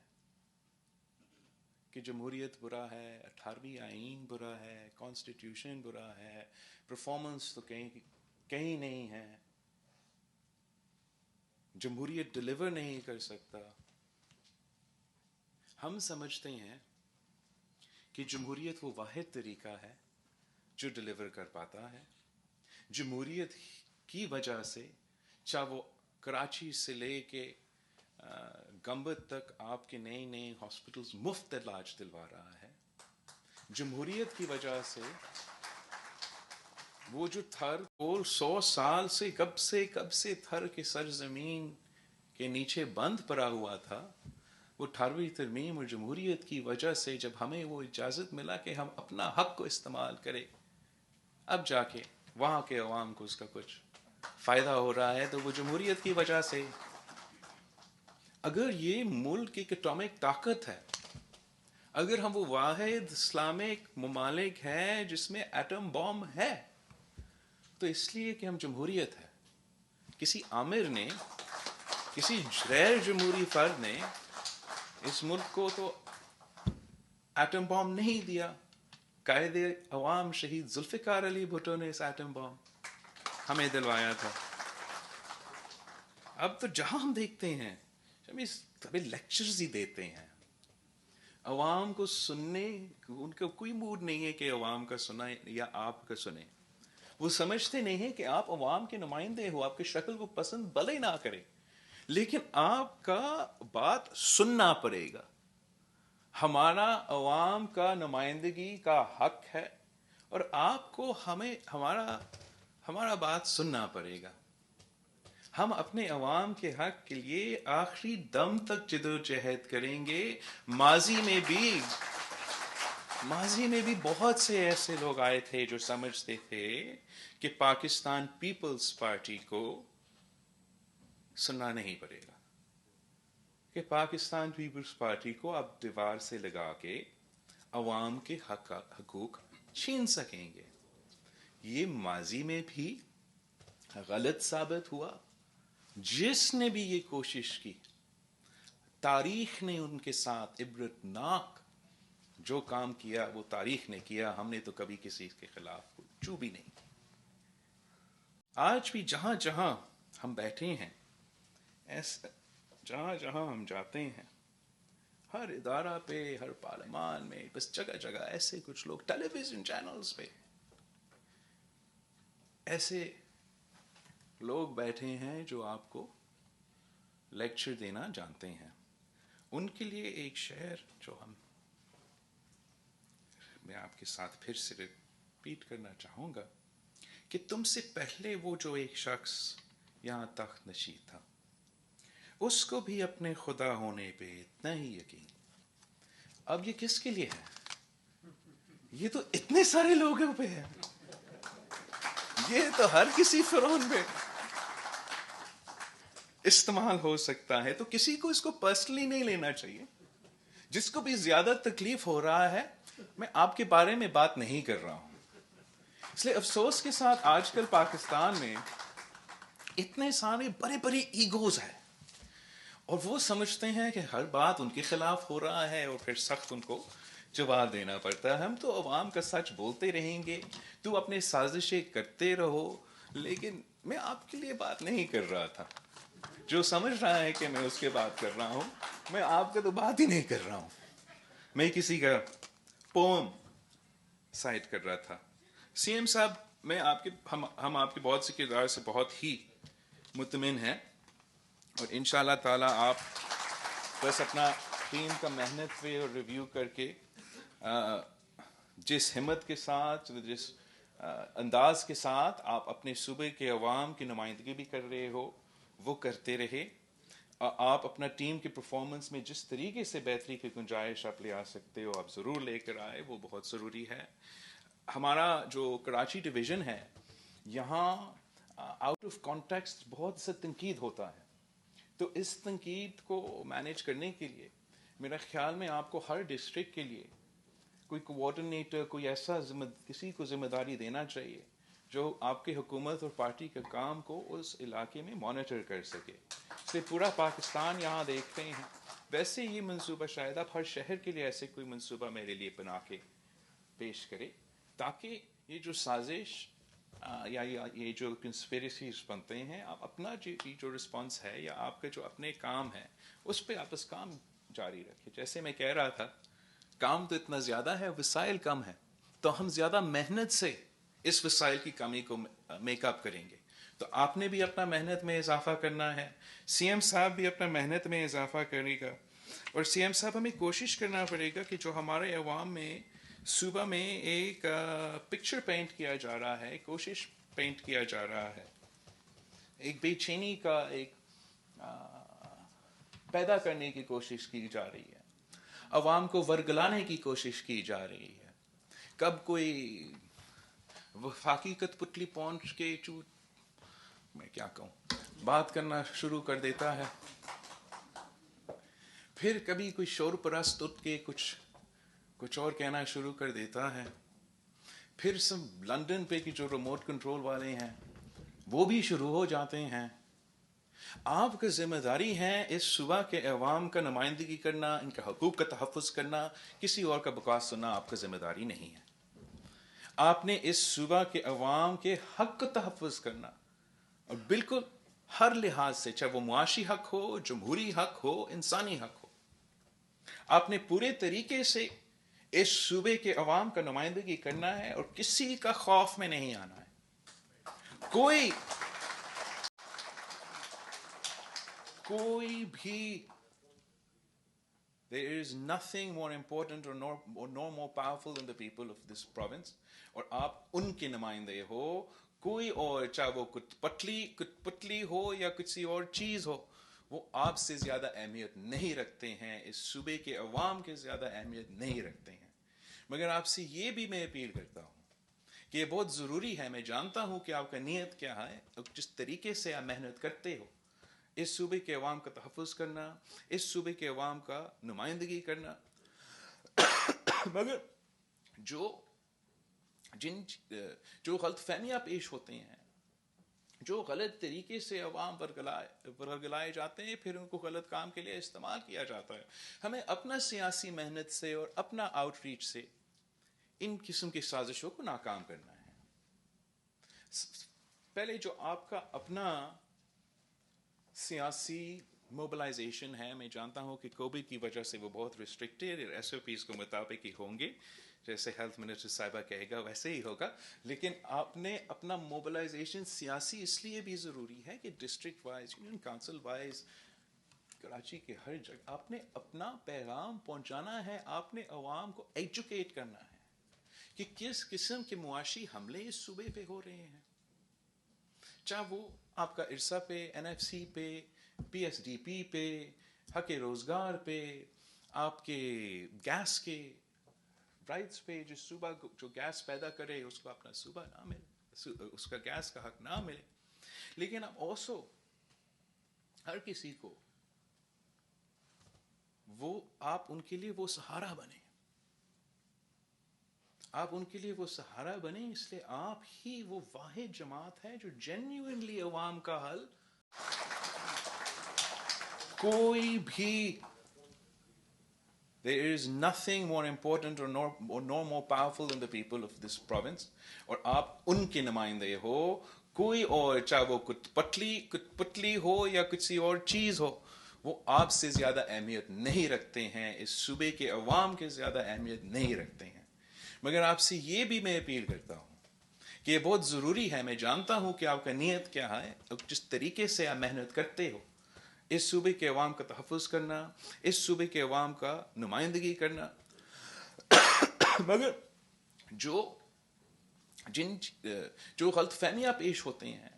کہ جمہوریت برا ہے، 18ویں آئین برا ہے، کانسٹیٹیوشن برا ہے، پرفارمنس تو کہیں نہیں ہے، جمہوریت ڈلیور نہیں کر سکتا. ہم سمجھتے ہیں کہ جمہوریت وہ واحد طریقہ ہے جو ڈلیور کر پاتا ہے. جمہوریت کی وجہ سے، چاہے وہ کراچی سے لے کے گمبد تک آپ کے نئے ہاسپٹلز مفت علاج دلوا رہا ہے. جمہوریت کی وجہ سے وہ جو تھر 100 سال سے کب سے تھر کے سرزمین کے نیچے بند پڑا ہوا تھا، وہ 18ویں ترمیم اور جمہوریت کی وجہ سے جب ہمیں وہ اجازت ملا کہ ہم اپنا حق کو استعمال کریں، اب جا کے وہاں کے عوام کو اس کا کچھ فائدہ ہو رہا ہے، تو وہ جمہوریت کی وجہ سے. اگر یہ ملک ایک اٹامک طاقت ہے، اگر ہم وہ واحد اسلامک ممالک ہیں جس میں ایٹم بم ہے، تو اس لیے کہ ہم جمہوریت ہے. کسی آمر نے، کسی غیر جمہوری فرد نے اس ملک کو تو ایٹم بم نہیں دیا. قائد عوام شہید ذوالفقار علی بھٹو نے اس ایٹم بم ہمیں دلوایا تھا. اب تو جہاں ہم دیکھتے ہیں ہمیں لیکچرز ہی دیتے ہیں. عوام کو سننے، ان کا کوئی موڈ نہیں ہے کہ عوام کا سنیں یا آپ کا سنیں. وہ سمجھتے نہیں ہیں کہ آپ عوام کے نمائندے ہو، آپ کی شکل کو پسند بھلے نہ کرے، لیکن آپ کا بات سننا پڑے گا. ہمارا عوام کا نمائندگی کا حق ہے اور آپ کو ہمارا بات سننا پڑے گا. ہم اپنے عوام کے حق کے لیے آخری دم تک جدوجہد کریں گے. ماضی میں بھی بہت سے ایسے لوگ آئے تھے جو سمجھتے تھے کہ پاکستان پیپلز پارٹی کو سننا نہیں پڑے گا، کہ پاکستان پیپلز پارٹی کو اب دیوار سے لگا کے عوام کے حقوق چھین سکیں گے. یہ ماضی میں بھی غلط ثابت ہوا. جس نے بھی یہ کوشش کی، تاریخ نے ان کے ساتھ عبرتناک جو کام کیا وہ تاریخ نے کیا. ہم نے تو کبھی کسی کے خلاف چو بھی نہیں. آج بھی جہاں جہاں ہم بیٹھے ہیں، جہاں جہاں ہم جاتے ہیں، ہر ادارہ پہ، ہر پارلیمان میں، بس جگہ جگہ ایسے کچھ لوگ، ٹیلی ویژن چینلز پہ ایسے لوگ بیٹھے ہیں جو آپ کو لیکچر دینا جانتے ہیں. ان کے لیے ایک شعر جو میں آپ کے ساتھ پھر سے ریپیٹ کرنا چاہوں گا کہ تم سے پہلے وہ جو ایک شخص یہاں تخت نشین تھا، اس کو بھی اپنے خدا ہونے پہ اتنا ہی یقین. اب یہ کس کے لیے ہے؟ یہ تو اتنے سارے لوگوں پہ ہے، یہ تو ہر کسی فرعون پہ استعمال ہو سکتا ہے. تو کسی کو اس کو پرسنلی نہیں لینا چاہیے. جس کو بھی زیادہ تکلیف ہو رہا ہے، میں آپ کے بارے میں بات نہیں کر رہا ہوں. اس لیے افسوس کے ساتھ آج کل پاکستان میں اتنے سارے بڑے بڑے ایگوز ہیں اور وہ سمجھتے ہیں کہ ہر بات ان کے خلاف ہو رہا ہے اور پھر سخت ان کو جواب دینا پڑتا ہے. ہم تو عوام کا سچ بولتے رہیں گے، تو اپنے سازشیں کرتے رہو. لیکن میں آپ کے لیے بات نہیں کر رہا تھا. جو سمجھ رہا ہے کہ میں اس کے بات کر رہا ہوں، میں آپ کا تو بات ہی نہیں کر رہا ہوں. میں کسی کا پوم سائٹ کر رہا تھا. سی ایم صاحب، ہم آپ کے بہت سے کردار سے بہت ہی مطمئن ہیں اور انشاءاللہ تعالی آپ بس اپنا ٹیم کا محنت پہ اور ریویو کر کے جس ہمت کے ساتھ، جس انداز کے ساتھ آپ اپنے صوبے کے عوام کی نمائندگی بھی کر رہے ہو وہ کرتے رہے. آپ اپنا ٹیم کی پرفارمنس میں جس طریقے سے بہتری کی گنجائش آپ لے آ سکتے ہو آپ ضرور لے کر آئے, وہ بہت ضروری ہے. ہمارا جو کراچی ڈویژن ہے یہاں آؤٹ آف کانٹیکسٹ بہت سے تنقید ہوتا ہے, تو اس تنقید کو مینیج کرنے کے لیے میرا خیال میں آپ کو ہر ڈسٹرکٹ کے لیے کوئی کوآرڈینیٹر, کوئی ایسا کسی کو ذمہ داری دینا چاہیے جو آپ کی حکومت اور پارٹی کے کام کو اس علاقے میں مانیٹر کر سکے. اس لیے پورا پاکستان یہاں دیکھتے ہیں, ویسے یہ منصوبہ شاید آپ ہر شہر کے لیے ایسے کوئی منصوبہ میرے لیے بنا کے پیش کرے, تاکہ یہ جو سازش یا یہ جو کنسپیریسیز بنتے ہیں, آپ اپنا جو رسپانس ہے یا آپ کے جو اپنے کام ہے اس پہ آپ اس کام جاری رکھیں. جیسے میں کہہ رہا تھا, کام تو اتنا زیادہ ہے, وسائل کم ہے, تو ہم زیادہ محنت سے اس وسائل کی کمی کو میک اپ کریں گے. تو آپ نے بھی اپنا محنت میں اضافہ کرنا ہے, سی ایم صاحب بھی اپنا محنت میں اضافہ کرے گا, اور سی ایم صاحب ہمیں کوشش کرنا پڑے گا کہ جو ہمارے عوام میں صوبہ میں ایک پکچر پینٹ کیا جا رہا ہے, کوشش پینٹ کیا جا رہا ہے, ایک بے چینی کا ایک پیدا کرنے کی کوشش کی جا رہی ہے, عوام کو ورگلانے کی کوشش کی جا رہی ہے. کب کوئی وفاقی کت پتلی پہنچ کے میں کیا کہوں بات کرنا شروع کر دیتا ہے, پھر کبھی کوئی شور پرست اٹھ کے کچھ اور کہنا شروع کر دیتا ہے, پھر سب لندن پہ کی جو ریموٹ کنٹرول والے ہیں وہ بھی شروع ہو جاتے ہیں. آپ کا ذمہ داری ہے اس صوبہ کے عوام کا نمائندگی کرنا, ان کے حقوق کا تحفظ کرنا, کسی اور کا بکواس سننا آپ کا ذمہ داری نہیں ہے. آپ نے اس صوبہ کے عوام کے حق کا تحفظ کرنا, اور بالکل ہر لحاظ سے, چاہے وہ معاشی حق ہو, جمہوری حق ہو, انسانی حق ہو, آپ نے پورے طریقے سے اس صوبے کے عوام کا نمائندگی کرنا ہے, اور کسی کا خوف میں نہیں آنا ہے. کوئی بھی there is nothing more important or no more powerful than the people of this province, اور آپ ان کے نمائندے ہو. کوئی اور, چاہے وہ کچھ پتلی ہو یا کسی اور چیز ہو, وہ آپ سے زیادہ اہمیت نہیں رکھتے ہیں, اس صوبے کے عوام کے زیادہ اہمیت نہیں رکھتے ہیں. مگر آپ سے یہ بھی میں اپیل کرتا ہوں کہ یہ بہت ضروری ہے, میں جانتا ہوں کہ آپ کا نیت کیا ہے, جس طریقے سے آپ محنت کرتے ہو اس صوبے کے عوام کا تحفظ کرنا, اس صوبے کے عوام کا نمائندگی کرنا, مگر جو غلط فہمیاں پیش ہوتے ہیں, جو غلط طریقے سے عوام ورگلائے جاتے ہیں, پھر ان کو غلط کام کے لیے استعمال کیا جاتا ہے. ہمیں اپنا سیاسی محنت سے اور اپنا آؤٹ ریچ سے ان قسم کی سازشوں کو ناکام کرنا ہے. پہلے جو آپ کا اپنا سیاسی موبلائزیشن ہے, میں جانتا ہوں کہ کووڈ کی وجہ سے وہ بہت ریسٹرکٹیڈ, ایس او پیز کے مطابق ہی ہوں گے, جیسے ہیلتھ منسٹر صاحبہ کہے گا ویسے ہی ہوگا. لیکن آپ نے اپنا موبلائزیشن سیاسی اس لیے بھی ضروری ہے کہ district wise, union council wise, Karachi کے ہر جگہ آپ نے اپنا پیغام پہنچانا ہے, آپ نے عوام کو ایجوکیٹ کرنا ہے کہ کس قسم کے معاشی حملے اس صوبے پہ ہو رہے ہیں, چاہے وہ آپ کا ارسا پہ, این ایف سی پہ, پی ایس ڈی پی پہ, حق روزگار پہ, آپ کے گیس کے رائٹس پہ, جو صوبہ جو گیس پیدا کرے اس کو اپنا صوبہ نہ ملے, اس کا گیس کا حق نہ ملے. لیکن اب اوسو ہر کسی کو وہ, آپ ان کے لیے وہ سہارا بنے, آپ ان کے لیے وہ سہارا بنے. اس لیے آپ ہی وہ واحد جماعت ہے جو جینیوئنلی عوام کا حل, کوئی بھی there is nothing more important or no more powerful than the people of this province, اور آپ ان کے نمائندے ہو. کوئی اور, چاہے وہ کچھ پتلی ہو یا کسی اور چیز ہو, وہ آپ سے زیادہ اہمیت نہیں رکھتے ہیں, اس صوبے کے عوام کے زیادہ اہمیت نہیں رکھتے ہیں. مگر آپ سے یہ بھی میں اپیل کرتا ہوں کہ یہ بہت ضروری ہے, میں جانتا ہوں کہ آپ کا نیت کیا ہے, جس طریقے سے آپ محنت کرتے ہو اس صوبے کے عوام کا تحفظ کرنا, اس صوبے کے عوام کا نمائندگی کرنا, مگر جو غلط فہمیاں پیش ہوتے ہیں،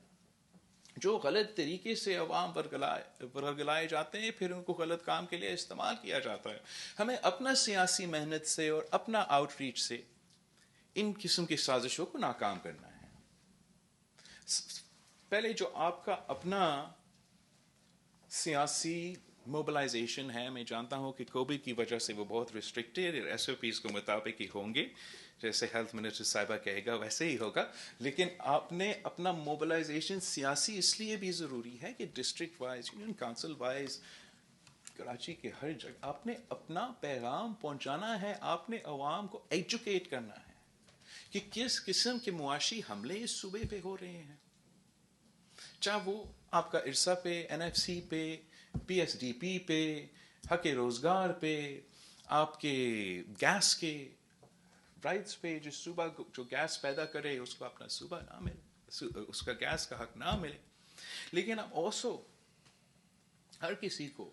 جو غلط طریقے سے عوام ورگلائے جاتے ہیں، پھر ان کو غلط کام کے لیے استعمال کیا جاتا ہے. ہمیں اپنا سیاسی محنت سے اور اپنا آؤٹ ریچ سے ان قسم کی سازشوں کو ناکام کرنا ہے. پہلے جو آپ کا اپنا سیاسی موبلائزیشن ہے، میں جانتا ہوں کہ کووڈ کی وجہ سے وہ بہت ریسٹرکٹیڈ ایس او پیز کے مطابق ہی ہوں گے، جیسے ہیلتھ منسٹر صاحبہ کہے گا ویسے ہی ہوگا. لیکن آپ نے اپنا موبلائزیشن سیاسی اس لیے بھی ضروری ہے کہ district wise, union council wise, Karachi کے ہر جگہ آپ نے اپنا پیغام پہنچانا ہے. آپ نے عوام کو ایجوکیٹ کرنا ہے کہ کس قسم کے معاشی حملے اس صوبے پہ ہو رہے ہیں، چاہے وہ آپ کا ارسا پہ، این ایف سی پہ، پی ایس ڈی پی پہ، حق روزگار پہ، آپ کے گیس کے رائٹس پہ. جس صوبہ جو گیس پیدا کرے اس کو اپنا صوبہ نہ ملے، اس کا گیس کا حق نہ ملے. لیکن اب اوسو ہر کسی کو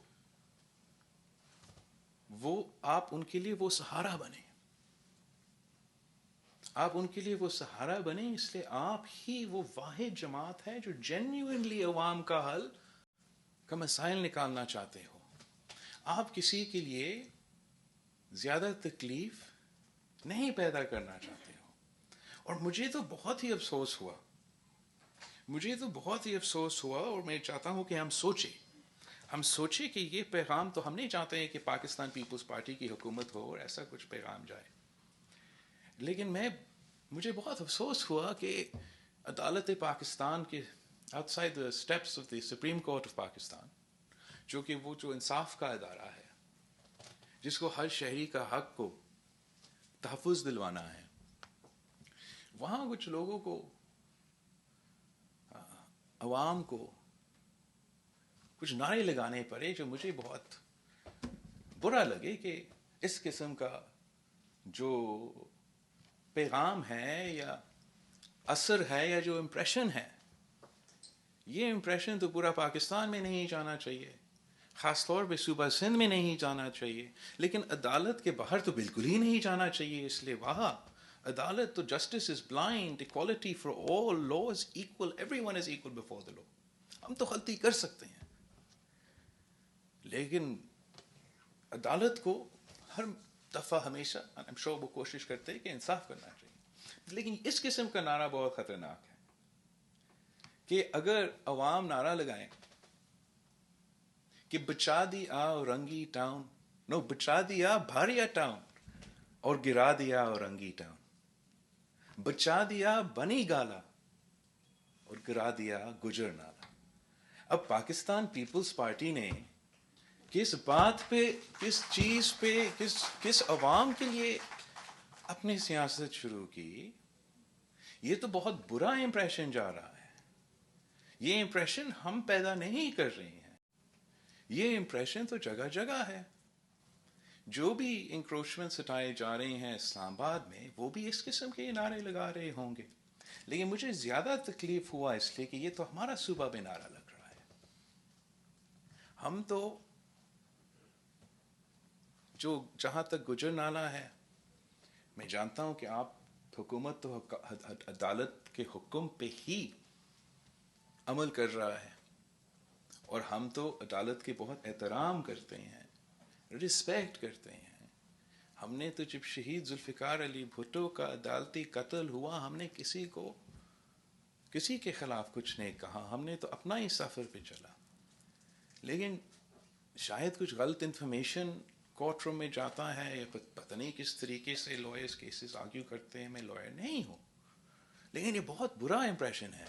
وہ آپ ان کے لیے وہ سہارا بنے، آپ ان کے لیے وہ سہارا بنے. اس لیے آپ ہی وہ واحد جماعت ہے جو جینیوئنلی عوام کا حل کا مسائل نکالنا چاہتے ہو. آپ کسی کے لیے زیادہ تکلیف نہیں پیدا کرنا چاہتے ہو. اور مجھے تو بہت ہی افسوس ہوا، اور میں چاہتا ہوں کہ ہم سوچیں کہ یہ پیغام تو ہم نہیں چاہتے ہیں کہ پاکستان پیپلز پارٹی کی حکومت ہو اور ایسا کچھ پیغام جائے. لیکن مجھے بہت افسوس ہوا کہ عدالت پاکستان کے out side the steps of the supreme court of Pakistan, جو کہ وہ جو انصاف کا ادارہ ہے جس کو ہر شہری کا حق کو تحفظ دلوانا ہے، وہاں کچھ لوگوں کو، عوام کو کچھ نعرے لگانے پڑے جو مجھے بہت برا لگے کہ اس قسم کا جو پیغام ہے یا اثر ہے یا جو امپریشن ہے، یہ امپریشن تو پورا پاکستان میں نہیں جانا چاہیے، خاص طور پہ صوبہ سندھ میں نہیں جانا چاہیے، لیکن عدالت کے باہر تو بالکل ہی نہیں جانا چاہیے. اس لیے وہاں عدالت تو justice is blind, equality for all, law is equal, everyone is equal before the law. ہم تو غلطی کر سکتے ہیں، لیکن عدالت کو ہر دفعہ ہمیشہ وہ کوشش کرتے ہیں کہ انصاف کرنا چاہیے. لیکن اس قسم کا نعرہ بہت خطرناک ہے کہ اگر عوام نعرہ لگائیں کہ بچا دیا اورنگی ٹاؤن، بچا دیا بھاریا ٹاؤن اور گرا دیا اورنگی ٹاؤن، بچا دیا بنی گالا اور گرا دیا گجر نالا. اب پاکستان پیپلز پارٹی نے کس بات پہ، کس چیز پہ، کس عوام کے لیے اپنی سیاست شروع کی، یہ تو بہت برا امپریشن جا رہا ہے. یہ امپریشن ہم پیدا نہیں کر رہے ہیں، یہ امپریشن تو جگہ جگہ ہے. جو بھی انکروچمنٹ ہٹائے جا رہے ہیں اسلام آباد میں، وہ بھی اس قسم کے نعرے لگا رہے ہوں گے. لیکن مجھے زیادہ تکلیف ہوا اس لیے کہ یہ تو ہمارا صوبہ میں نعرہ لگ رہا ہے. ہم تو جو جہاں تک گجر نالہ ہے، میں جانتا ہوں کہ آپ حکومت تو عدالت کے حکم پہ ہی عمل کر رہا ہے، اور ہم تو عدالت کے بہت احترام کرتے ہیں، رسپیکٹ کرتے ہیں. ہم نے تو جب شہید ذوالفقار علی بھٹو کا عدالتی قتل ہوا، ہم نے کسی کے خلاف کچھ نہیں کہا، ہم نے تو اپنا ہی سفر پہ چلا. لیکن شاید کچھ غلط انفارمیشن کورٹ روم میں جاتا ہے، یا پتہ نہیں کس طریقے سے لائرز کیسز آرگیو کرتے ہیں. میں لائر نہیں ہوں، لیکن یہ بہت برا امپریشن ہے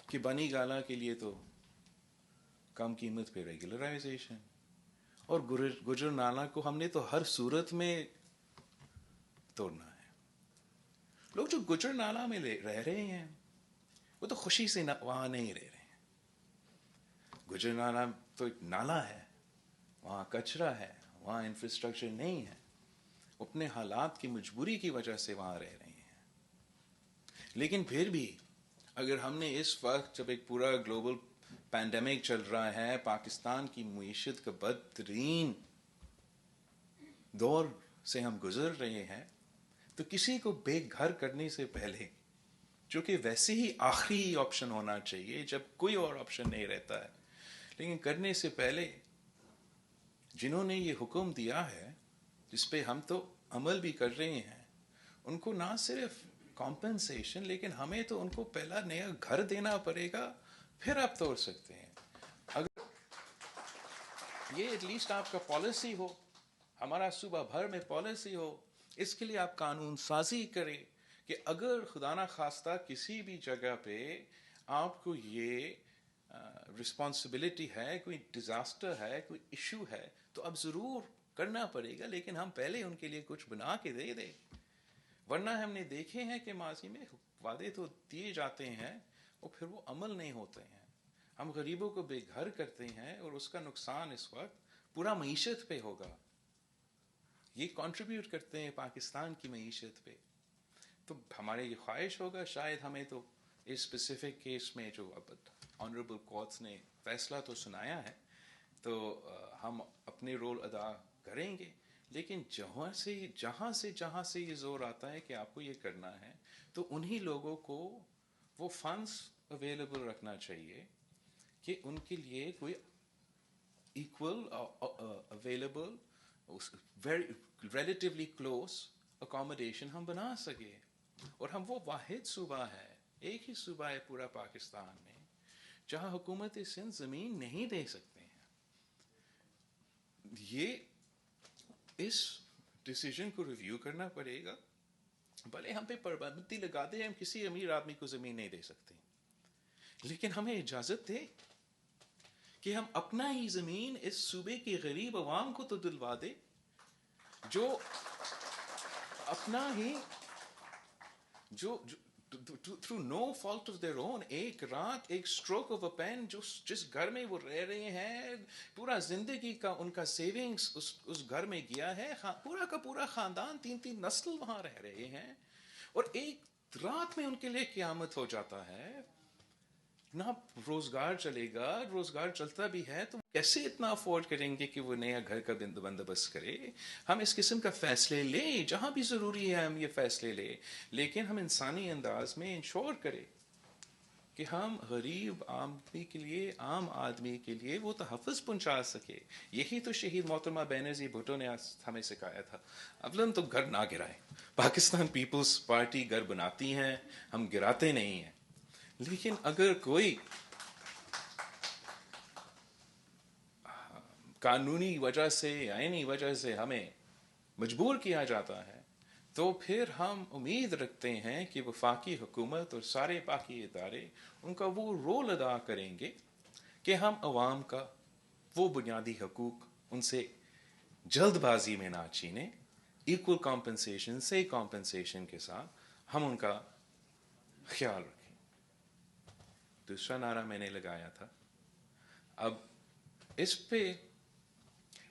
کہ بنی گالا کے لیے تو کم قیمت پہ ریگولرائزیشن، اور گجر نالہ کو ہم نے تو ہر صورت میں توڑنا ہے. لوگ جو گجر نالہ میں رہ رہے ہیں وہ تو خوشی سے وہاں نہیں رہ رہے ہیں. گجر نالہ تو ایک نالہ ہے، وہاں کچرا ہے، وہاں انفراسٹرکچر نہیں ہے، اپنے حالات کی مجبوری کی وجہ سے وہاں رہ رہے ہیں. لیکن پھر بھی اگر ہم نے اس وقت جب ایک پورا گلوبل پینڈیمک چل رہا ہے، پاکستان کی معیشت کا بدترین دور سے ہم گزر رہے ہیں، تو کسی کو بے گھر کرنے سے پہلے، جو کہ ویسے ہی آخری آپشن ہونا چاہیے جب کوئی اور آپشن نہیں رہتا ہے، لیکن کرنے سے پہلے جنہوں نے یہ حکم دیا ہے، جس پہ ہم تو عمل بھی کر رہے ہیں، ان کو نہ صرف کمپنسیشن، لیکن ہمیں تو ان کو پہلا نیا گھر دینا پڑے گا، پھر آپ توڑ سکتے ہیں. اگر یہ ایٹ لیسٹ آپ کا پالیسی ہو، ہمارا صوبہ بھر میں پالیسی ہو، اس کے لیے آپ قانون سازی کریں کہ اگر خدا نہ خواستہ کسی بھی جگہ پہ آپ کو یہ رسپانسبلٹی ہے، کوئی ڈیزاسٹر ہے، کوئی ایشو ہے، تو اب ضرور کرنا پڑے گا، لیکن ہم پہلے ان کے لیے کچھ بنا کے دے دیں. ورنہ ہم نے دیکھے ہیں کہ ماضی میں وعدے تو دیے جاتے ہیں اور پھر وہ عمل نہیں ہوتے ہیں. ہم غریبوں کو بے گھر کرتے ہیں اور اس کا نقصان اس وقت پورا معیشت پہ ہوگا. یہ کنٹریبیوٹ کرتے ہیں پاکستان کی معیشت پہ. تو ہمارے یہ خواہش ہوگا، شاید ہمیں تو اس اسپیسیفک کیس میں جو اب آنریبل کورٹس نے فیصلہ تو سنایا ہے، تو ہم اپنے رول ادا کریں گے، لیکن جہاں سے یہ زور آتا ہے کہ آپ کو یہ کرنا ہے، تو انہی لوگوں کو وہ فنڈس اویلیبل رکھنا چاہیے کہ ان کے لیے کوئی equal available relatively close accommodation ہم بنا سکے. اور ہم وہ واحد صوبہ ہے، ایک ہی صوبہ ہے پورا پاکستان میں جہاں حکومت سندھ زمین نہیں دے سکتے ہیں. یہ اس ڈیسیجن کو ریویو کرنا پڑے گا. بھلے ہم پہ پابندی لگا دیں، ہم کسی امیر آدمی کو زمین نہیں دے سکتے، لیکن ہمیں اجازت دے کہ ہم اپنا ہی زمین اس صوبے کے غریب عوام کو تو دلوا دے، جو اپنا ہی جو through no fault of their own, ایک رات، ایک اسٹروک آف اے پین، جس گھر میں وہ رہ رہے ہیں، پورا زندگی کا ان کا سیونگز اس گھر میں گیا ہے، پورا کا پورا خاندان، 3 نسل وہاں رہ رہے ہیں، اور ایک رات میں ان کے لیے قیامت ہو جاتا ہے. نہ روزگار چلے گا، روزگار چلتا بھی ہے تو کیسے اتنا افورڈ کریں گے کہ وہ نیا گھر کا بندوبست کرے. ہم اس قسم کا فیصلے لیں، جہاں بھی ضروری ہے ہم یہ فیصلے لیں، لیکن ہم انسانی انداز میں انشور کریں کہ ہم غریب عام آدمی کے لیے وہ تحفظ پہنچا سکے. یہی تو شہید محترمہ بینظیر بھٹو نے ہمیں سکھایا تھا، اولن تو گھر نہ گرائیں. پاکستان پیپلز پارٹی گھر بناتی ہیں، ہم گراتے نہیں ہیں. لیکن اگر کوئی قانونی وجہ سے، آئینی وجہ سے ہمیں مجبور کیا جاتا ہے، تو پھر ہم امید رکھتے ہیں کہ وفاقی حکومت اور سارے باقی ادارے ان کا وہ رول ادا کریں گے کہ ہم عوام کا وہ بنیادی حقوق ان سے جلد بازی میں نہ چھینیں. ایکول کمپنسیشن کے ساتھ ہم ان کا خیال رکھیں. دوسرا نعرہ میں نے لگایا تھا. اب اس پہ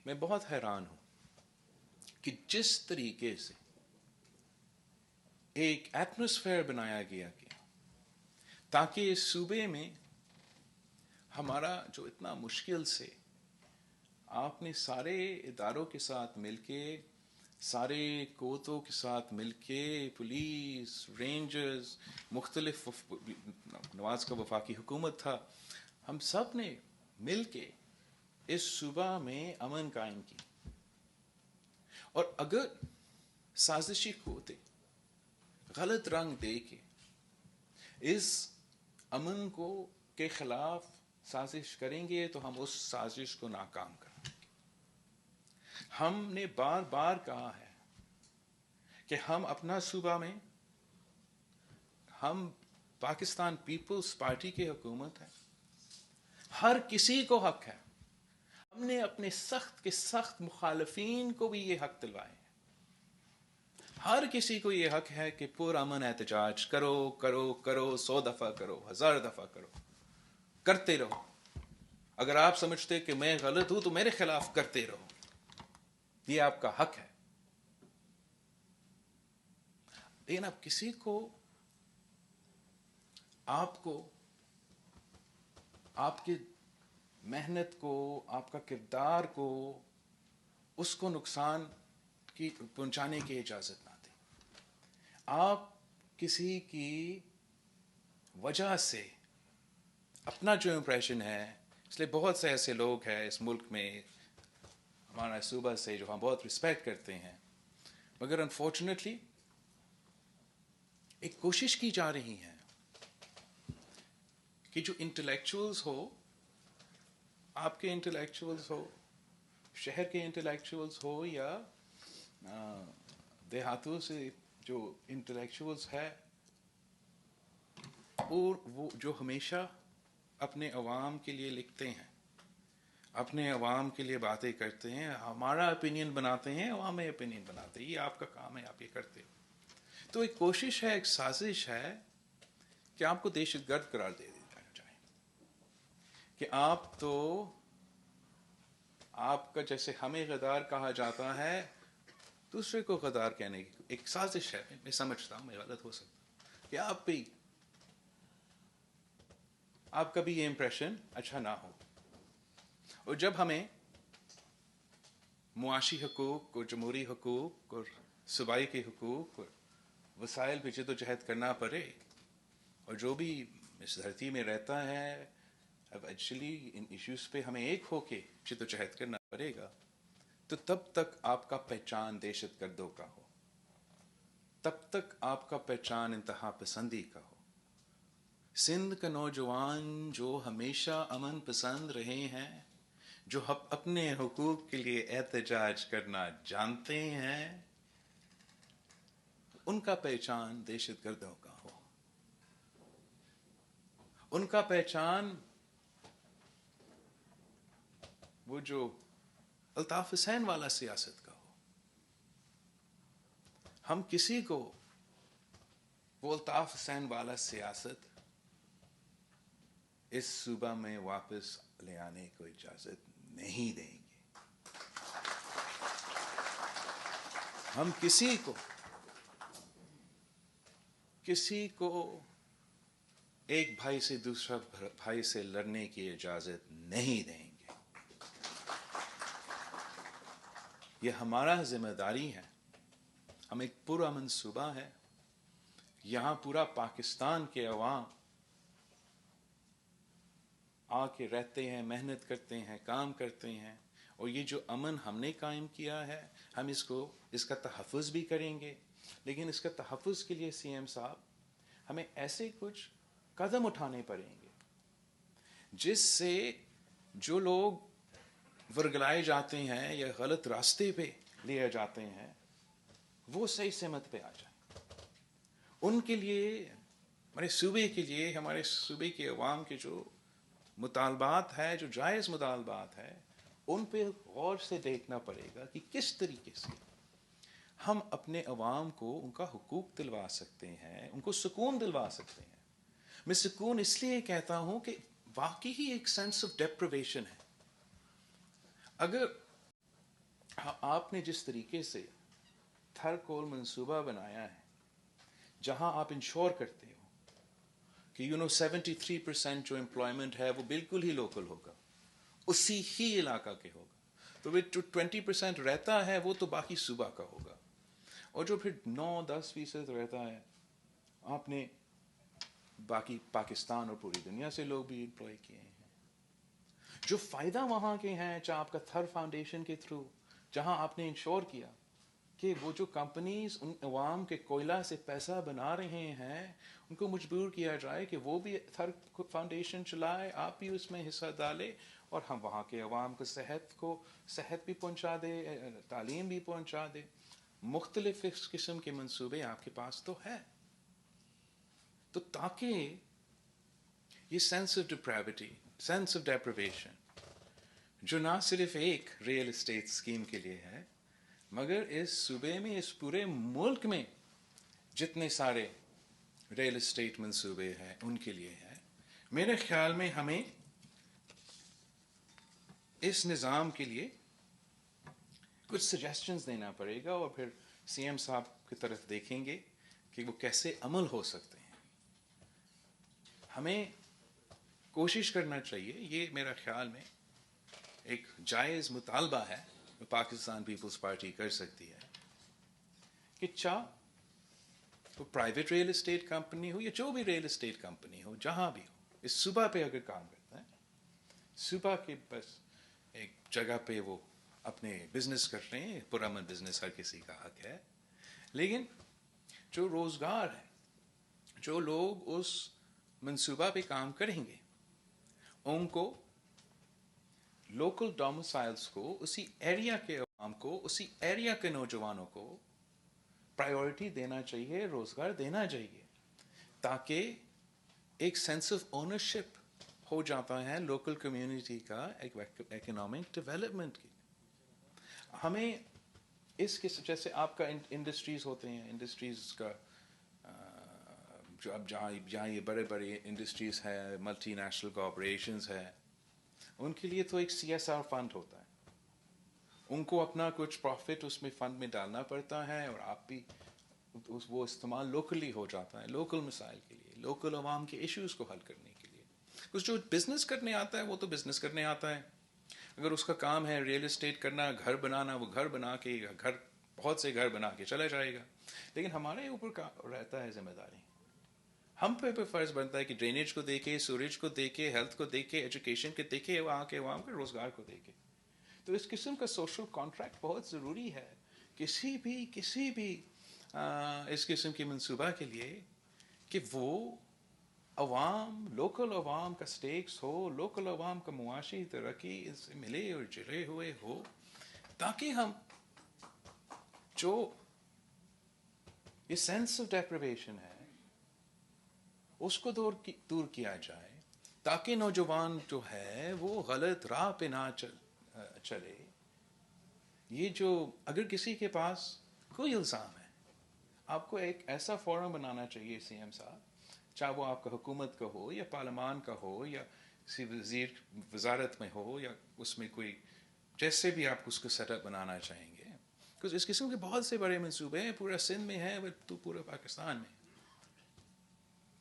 میں بہت حیران ہوں کہ جس طریقے سے ایک ایٹماسفیئر بنایا گیا کہ تاکہ اس صوبے میں ہمارا جو اتنا مشکل سے آپ نے سارے اداروں کے ساتھ مل کے، سارے کوتوں کے ساتھ مل کے، پولیس، رینجرز، مختلف نواز کا وفاقی حکومت تھا، ہم سب نے مل کے اس صوبہ میں امن قائم کی. اور اگر سازشی قوتیں غلط رنگ دے کے اس امن کو کے خلاف سازش کریں گے تو ہم اس سازش کو ناکام کریں گے. ہم نے بار بار کہا ہے کہ ہم اپنا صوبہ میں، ہم پاکستان پیپلز پارٹی کی حکومت ہے، ہر کسی کو حق ہے. ہم نے اپنے سخت کے سخت مخالفین کو بھی یہ حق دلوائے ہیں. ہر کسی کو یہ حق ہے کہ پرامن احتجاج کرو کرو کرو، 100 دفعہ کرو، 1000 دفعہ کرو، کرتے رہو. اگر آپ سمجھتے کہ میں غلط ہوں تو میرے خلاف کرتے رہو، یہ آپ کا حق ہے. لیکن اب کسی کو آپ کو آپ کی محنت کو، آپ کا کردار کو، اس کو نقصان کی پہنچانے کی اجازت نہ دیں. آپ کسی کی وجہ سے اپنا جو امپریشن ہے، اس لیے بہت سے ایسے لوگ ہیں اس ملک میں، ہمارا صوبہ سے، جو ہم بہت رسپیکٹ کرتے ہیں، مگر انفارچونیٹلی ایک کوشش کی جا رہی ہے کہ جو انٹلیکچوئلز ہو، آپ کے انٹلیکچوئلز ہو، شہر کے انٹلیکچوئلز ہو، یا دیہاتوں سے جو انٹلیکچوئلز ہے، اور وہ جو ہمیشہ اپنے عوام کے لیے لکھتے ہیں، اپنے عوام کے لیے باتیں کرتے ہیں، ہمارا اپینین بناتے ہیں، عوام اپینین بناتے ہیں، یہ آپ کا کام ہے، آپ یہ کرتے ہو. تو ایک کوشش ہے، ایک سازش ہے کہ آپ کو دہشت گرد قرار دے دیا جائے، کہ آپ تو آپ کا جیسے ہمیں غدار کہا جاتا ہے، دوسرے کو غدار کہنے کی ایک سازش ہے. میں سمجھتا ہوں، میں غلط ہو سکتا ہوں، کہ آپ کا بھی یہ امپریشن اچھا نہ ہو. اور جب ہمیں معاشی حقوق اور جمہوری حقوق اور صوبائی کے حقوق اور وسائل پہ جدوجہد کرنا پڑے، اور جو بھی اس دھرتی میں رہتا ہے، اب ایکچولی ان ایشوز پہ ہمیں ایک ہو کے جدوجہد کرنا پڑے گا، تو تب تک آپ کا پہچان دہشت گردوں کا ہو، تب تک آپ کا پہچان انتہا پسندی کا ہو. سندھ کا نوجوان جو ہمیشہ امن پسند رہے ہیں، جو اپنے حقوق کے لیے احتجاج کرنا جانتے ہیں، ان کا پہچان دہشت گردوں کا ہو، ان کا پہچان وہ جو الطاف حسین والا سیاست کا ہو. ہم کسی کو وہ الطاف حسین والا سیاست اس صوبہ میں واپس لے آنے کو اجازت نہیں دیں گے. ہم کسی کو ایک بھائی سے دوسرا بھائی سے لڑنے کی اجازت نہیں دیں گے. یہ ہمارا ذمہ داری ہے. ہم ایک پرامن صوبہ ہے، یہاں پورا پاکستان کے عوام آ کے رہتے ہیں، محنت کرتے ہیں، کام کرتے ہیں، اور یہ جو امن ہم نے قائم کیا ہے، ہم اس کا تحفظ بھی کریں گے. لیکن اس کا تحفظ کے لیے سی ایم صاحب، ہمیں ایسے کچھ قدم اٹھانے پڑیں گے جس سے جو لوگ ورگلائے جاتے ہیں یا غلط راستے پہ لیے جاتے ہیں، وہ صحیح سمت پہ آ جائیں. ان کے لیے، ہمارے صوبے کے لیے، ہمارے صوبے کے عوام کے جو مطالبات ہے، جو جائز مطالبات ہے، ان پہ غور سے دیکھنا پڑے گا کہ کس طریقے سے ہم اپنے عوام کو ان کا حقوق دلوا سکتے ہیں، ان کو سکون دلوا سکتے ہیں. میں سکون اس لیے کہتا ہوں کہ واقعی ہی ایک سینس آف ڈیپریویشن ہے. اگر آپ نے جس طریقے سے تھر کول منصوبہ بنایا ہے، جہاں آپ انشور کرتے ہو کہ 73% جو امپلائمنٹ ہے وہ بالکل ہی لوکل ہوگا، اسی ہی علاقہ کے ہوگا، تو وہ جو 20% رہتا ہے وہ تو باقی صوبہ کا ہوگا، اور جو پھر 9-10% رہتا ہے، آپ نے باقی پاکستان اور پوری دنیا سے لوگ بھی امپلائی کیے ہیں. جو فائدہ وہاں کے ہیں، چاہے آپ کا تھر فاؤنڈیشن کے تھرو، جہاں آپ نے انشور کیا کہ وہ جو کمپنیز ان عوام کے کوئلہ سے پیسہ بنا رہے ہیں، ان کو مجبور کیا جائے کہ وہ بھی تھر فاؤنڈیشن چلائے، آپ بھی اس میں حصہ ڈالے، اور ہم وہاں کے عوام کو صحت بھی پہنچا دے، تعلیم بھی پہنچا دے. مختلف قسم کے منصوبے آپ کے پاس تو ہے. تو تاکہ یہ sense of depravity, sense of deprivation, جو نہ صرف ایک ریئل اسٹیٹ اسکیم کے لیے ہے، مگر اس صوبے میں، اس پورے ملک میں جتنے سارے ریئل اسٹیٹ منصوبے ہیں ان کے لیے ہے. میرے خیال میں ہمیں اس نظام کے لیے کچھ سجیسشنز دینا پڑے گا، اور پھر سی ایم صاحب کی طرف دیکھیں گے کہ وہ کیسے عمل ہو سکتے ہیں. ہمیں کوشش کرنا چاہیے، یہ میرا خیال میں ایک جائز مطالبہ ہے جو پاکستان پیپلز پارٹی کر سکتی ہے، کہ وہ پرائیویٹ ریل اسٹیٹ کمپنی ہو یا جو بھی ریل اسٹیٹ کمپنی ہو، جہاں بھی ہو، اس صوبہ پہ اگر کام کرتا ہے، صوبہ کے بس ایک جگہ پہ وہ اپنے بزنس کر رہے ہیں، پرامن بزنس ہر کسی کا حق ہے، لیکن جو روزگار ہے، جو لوگ اس منصوبہ پہ کام کریں گے، ان کو لوکل ڈومسائلز کو، اسی ایریا کے عوام کو، اسی ایریا کے نوجوانوں کو پرائیورٹی دینا چاہیے، روزگار دینا چاہیے، تاکہ ایک سینس آف اونرشپ ہو جاتا ہے لوکل کمیونٹی کا، ایک اکنامک ڈیولپمنٹ کی۔ ہمیں اس کے جیسے آپ کا انڈسٹریز ہوتے ہیں، انڈسٹریز کا جو اب جہاں یہ بڑے بڑے انڈسٹریز ہے، ملٹی نیشنل کارپوریشنز ہے، ان کے لیے تو ایک CSR فنڈ ہوتا ہے، ان کو اپنا کچھ پروفٹ اس میں فنڈ میں ڈالنا پڑتا ہے، اور آپ بھی وہ استعمال لوکلی ہو جاتا ہے، لوکل مسائل کے لیے، لوکل عوام کے ایشوز کو حل کرنے کے لیے۔ کچھ جو بزنس کرنے آتا ہے وہ تو بزنس کرنے آتا ہے، اگر اس کا کام ہے ریل اسٹیٹ کرنا، گھر بنانا، وہ گھر بنا کے بہت سے گھر بنا کے چلا جائے گا، لیکن ہمارے اوپر رہتا ہے ذمہ داری، ہم پہ فرض بنتا ہے کہ ڈرینیج کو دیکھے، سوریج کو دیکھے، ہیلتھ کو دیکھے، ایجوکیشن کو دیکھے، وہاں کے عوام کے روزگار کو دیکھے۔ تو اس قسم کا سوشل کانٹریکٹ بہت ضروری ہے کسی بھی اس قسم کی منصوبہ کے لیے، کہ وہ عوام، لوکل عوام کا سٹیکس ہو، لوکل عوام کا معاشی ترقی اس سے ملے اور جڑے ہوئے ہو، تاکہ ہم جو یہ سینس آف ڈیپریویشن ہے اس کو دور کیا جائے، تاکہ نوجوان جو ہے وہ غلط راہ پہ نہ چلے۔ یہ جو اگر کسی کے پاس کوئی الزام ہے، آپ کو ایک ایسا فورم بنانا چاہیے CM صاحب، چاہے وہ آپ کا حکومت کا ہو یا پارلیمان کا ہو یا کسی وزارت میں ہو، یا اس میں کوئی جیسے بھی آپ اس کو سیٹ اپ بنانا چاہیں گے، کیونکہ اس قسم کے بہت سے بڑے منصوبے ہیں، پورا سندھ میں ہے تو پورا پاکستان میں۔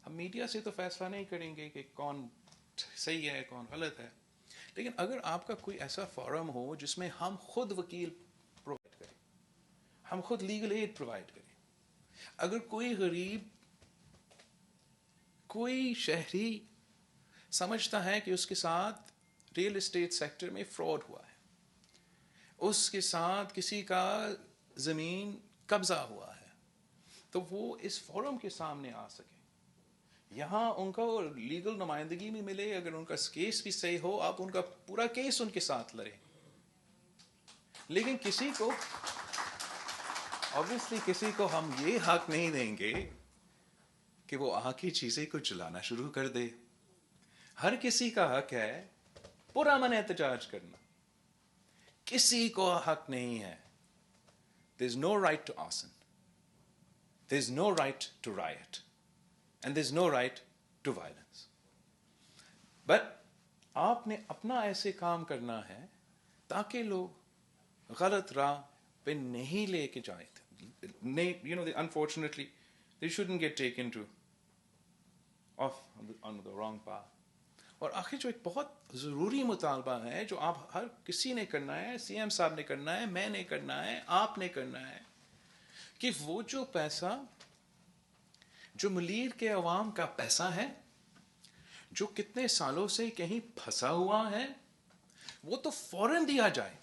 ہم میڈیا سے تو فیصلہ نہیں کریں گے کہ کون صحیح ہے کون غلط ہے، لیکن اگر آپ کا کوئی ایسا فورم ہو جس میں ہم خود وکیل پرووائڈ کریں، ہم خود لیگل ایڈ پرووائڈ کریں، اگر کوئی غریب، کوئی شہری سمجھتا ہے کہ اس کے ساتھ ریل اسٹیٹ سیکٹر میں فراڈ ہوا ہے، اس کے ساتھ کسی کا زمین قبضہ ہوا ہے، تو وہ اس فورم کے سامنے آ سکے، یہاں ان کا لیگل نمائندگی بھی ملے، اگر ان کا کیس بھی صحیح ہو، آپ ان کا پورا کیس ان کے ساتھ لڑیں۔ لیکن کسی کو obviously کسی کو ہم یہ حق نہیں دیں گے کہ وہ آ کی چیزیں کو چلانا شروع کر دے۔ ہر کسی کا حق ہے پرامن احتجاج کرنا، کسی کو حق نہیں ہے۔ There is no right to arson. There is no right to riot. And there is no right to violence. But آپ نے اپنا ایسے کام کرنا ہے تاکہ لوگ غلط راہ پہ نہیں لے کے جائیں۔ Unfortunately, they shouldn't get taken to off on the wrong path. اور آخر جو ایک بہت ضروری مطالبہ ہے جو آپ ہر کسی نے کرنا ہے، CM صاحب نے کرنا ہے، میں نے کرنا ہے، آپ نے کرنا ہے، کہ وہ جو پیسہ جو ملیر کے عوام کا پیسہ ہے، جو کتنے سالوں سے کہیں پھنسا ہوا ہے، وہ تو فوراً دیا جائے،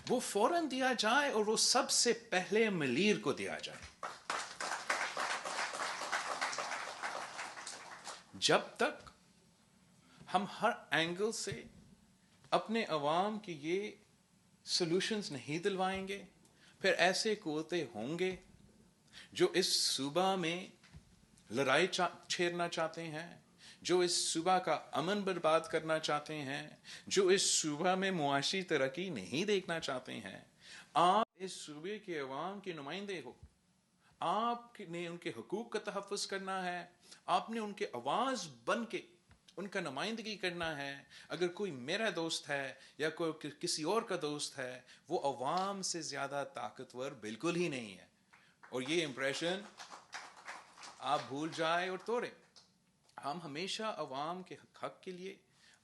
وہ فوراً دیا جائے، اور وہ سب سے پہلے ملیر کو دیا جائے۔ جب تک ہم ہر اینگل سے اپنے عوام کی یہ سولوشنز نہیں دلوائیں گے، پھر ایسے قوتیں ہوں گے جو اس صوبہ میں لڑائی چھیڑنا چاہتے ہیں، جو اس صوبہ کا امن برباد کرنا چاہتے ہیں، جو اس صوبہ میں معاشی ترقی نہیں دیکھنا چاہتے ہیں۔ آپ اس صوبے کے عوام کے نمائندے ہو، آپ نے ان کے حقوق کا تحفظ کرنا ہے، آپ نے ان کے آواز بن کے ان کا نمائندگی کرنا ہے۔ اگر کوئی میرا دوست ہے یا کوئی کسی اور کا دوست ہے، وہ عوام سے زیادہ طاقتور بالکل ہی نہیں ہے، اور یہ امپریشن آپ بھول جائے اور توڑیں۔ ہم ہمیشہ عوام کے حق کے لیے،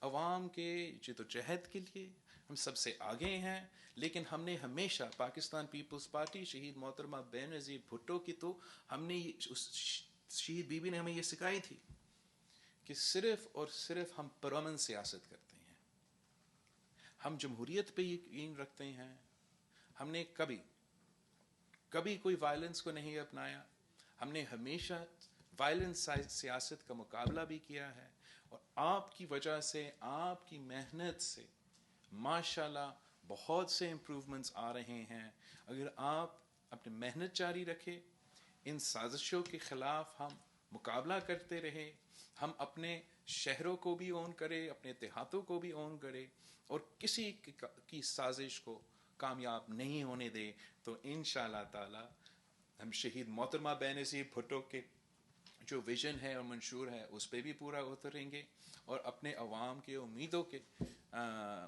عوام کے جدوجہد کے لیے، ہم سب سے آگے ہیں، لیکن ہم نے ہمیشہ پاکستان پیپلز پارٹی شہید محترمہ بے نظیر بھٹو کی، تو ہم نے اس شہید بی بی نے ہمیں یہ سکھائی تھی کہ صرف اور صرف ہم پرامن سیاست کرتے ہیں، ہم جمہوریت پہ یقین رکھتے ہیں. ہم نے کبھی کوئی وائلنس کو نہیں اپنایا. ہم نے ہمیشہ وائلنس سیاست کا مقابلہ بھی کیا ہے، اور آپ کی وجہ سے، آپ کی محنت سے ماشاءاللہ بہت سے امپروومنٹس آ رہے ہیں. اگر آپ اپنی محنت جاری رکھیں، ان سازشوں کے خلاف ہم مقابلہ کرتے رہے، ہم اپنے شہروں کو بھی اون کرے، اپنے دیہاتوں کو بھی اون کرے، اور کسی کی سازش کو کامیاب نہیں ہونے دے، تو انشاءاللہ تعالی ہم شہید محترمہ بے نظیر بھٹو کے جو ویژن ہے اور منشور ہے اس پہ بھی پورا اتریں گے، اور اپنے عوام کے امیدوں کے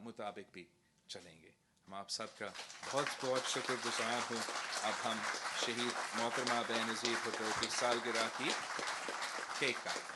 مطابق بھی چلیں گے. ہم آپ سب کا بہت بہت شکر گزار ہوں. اب ہم شہید محترمہ بے نظیر بھٹو کی سالگرہ کی کیک کاٹیں.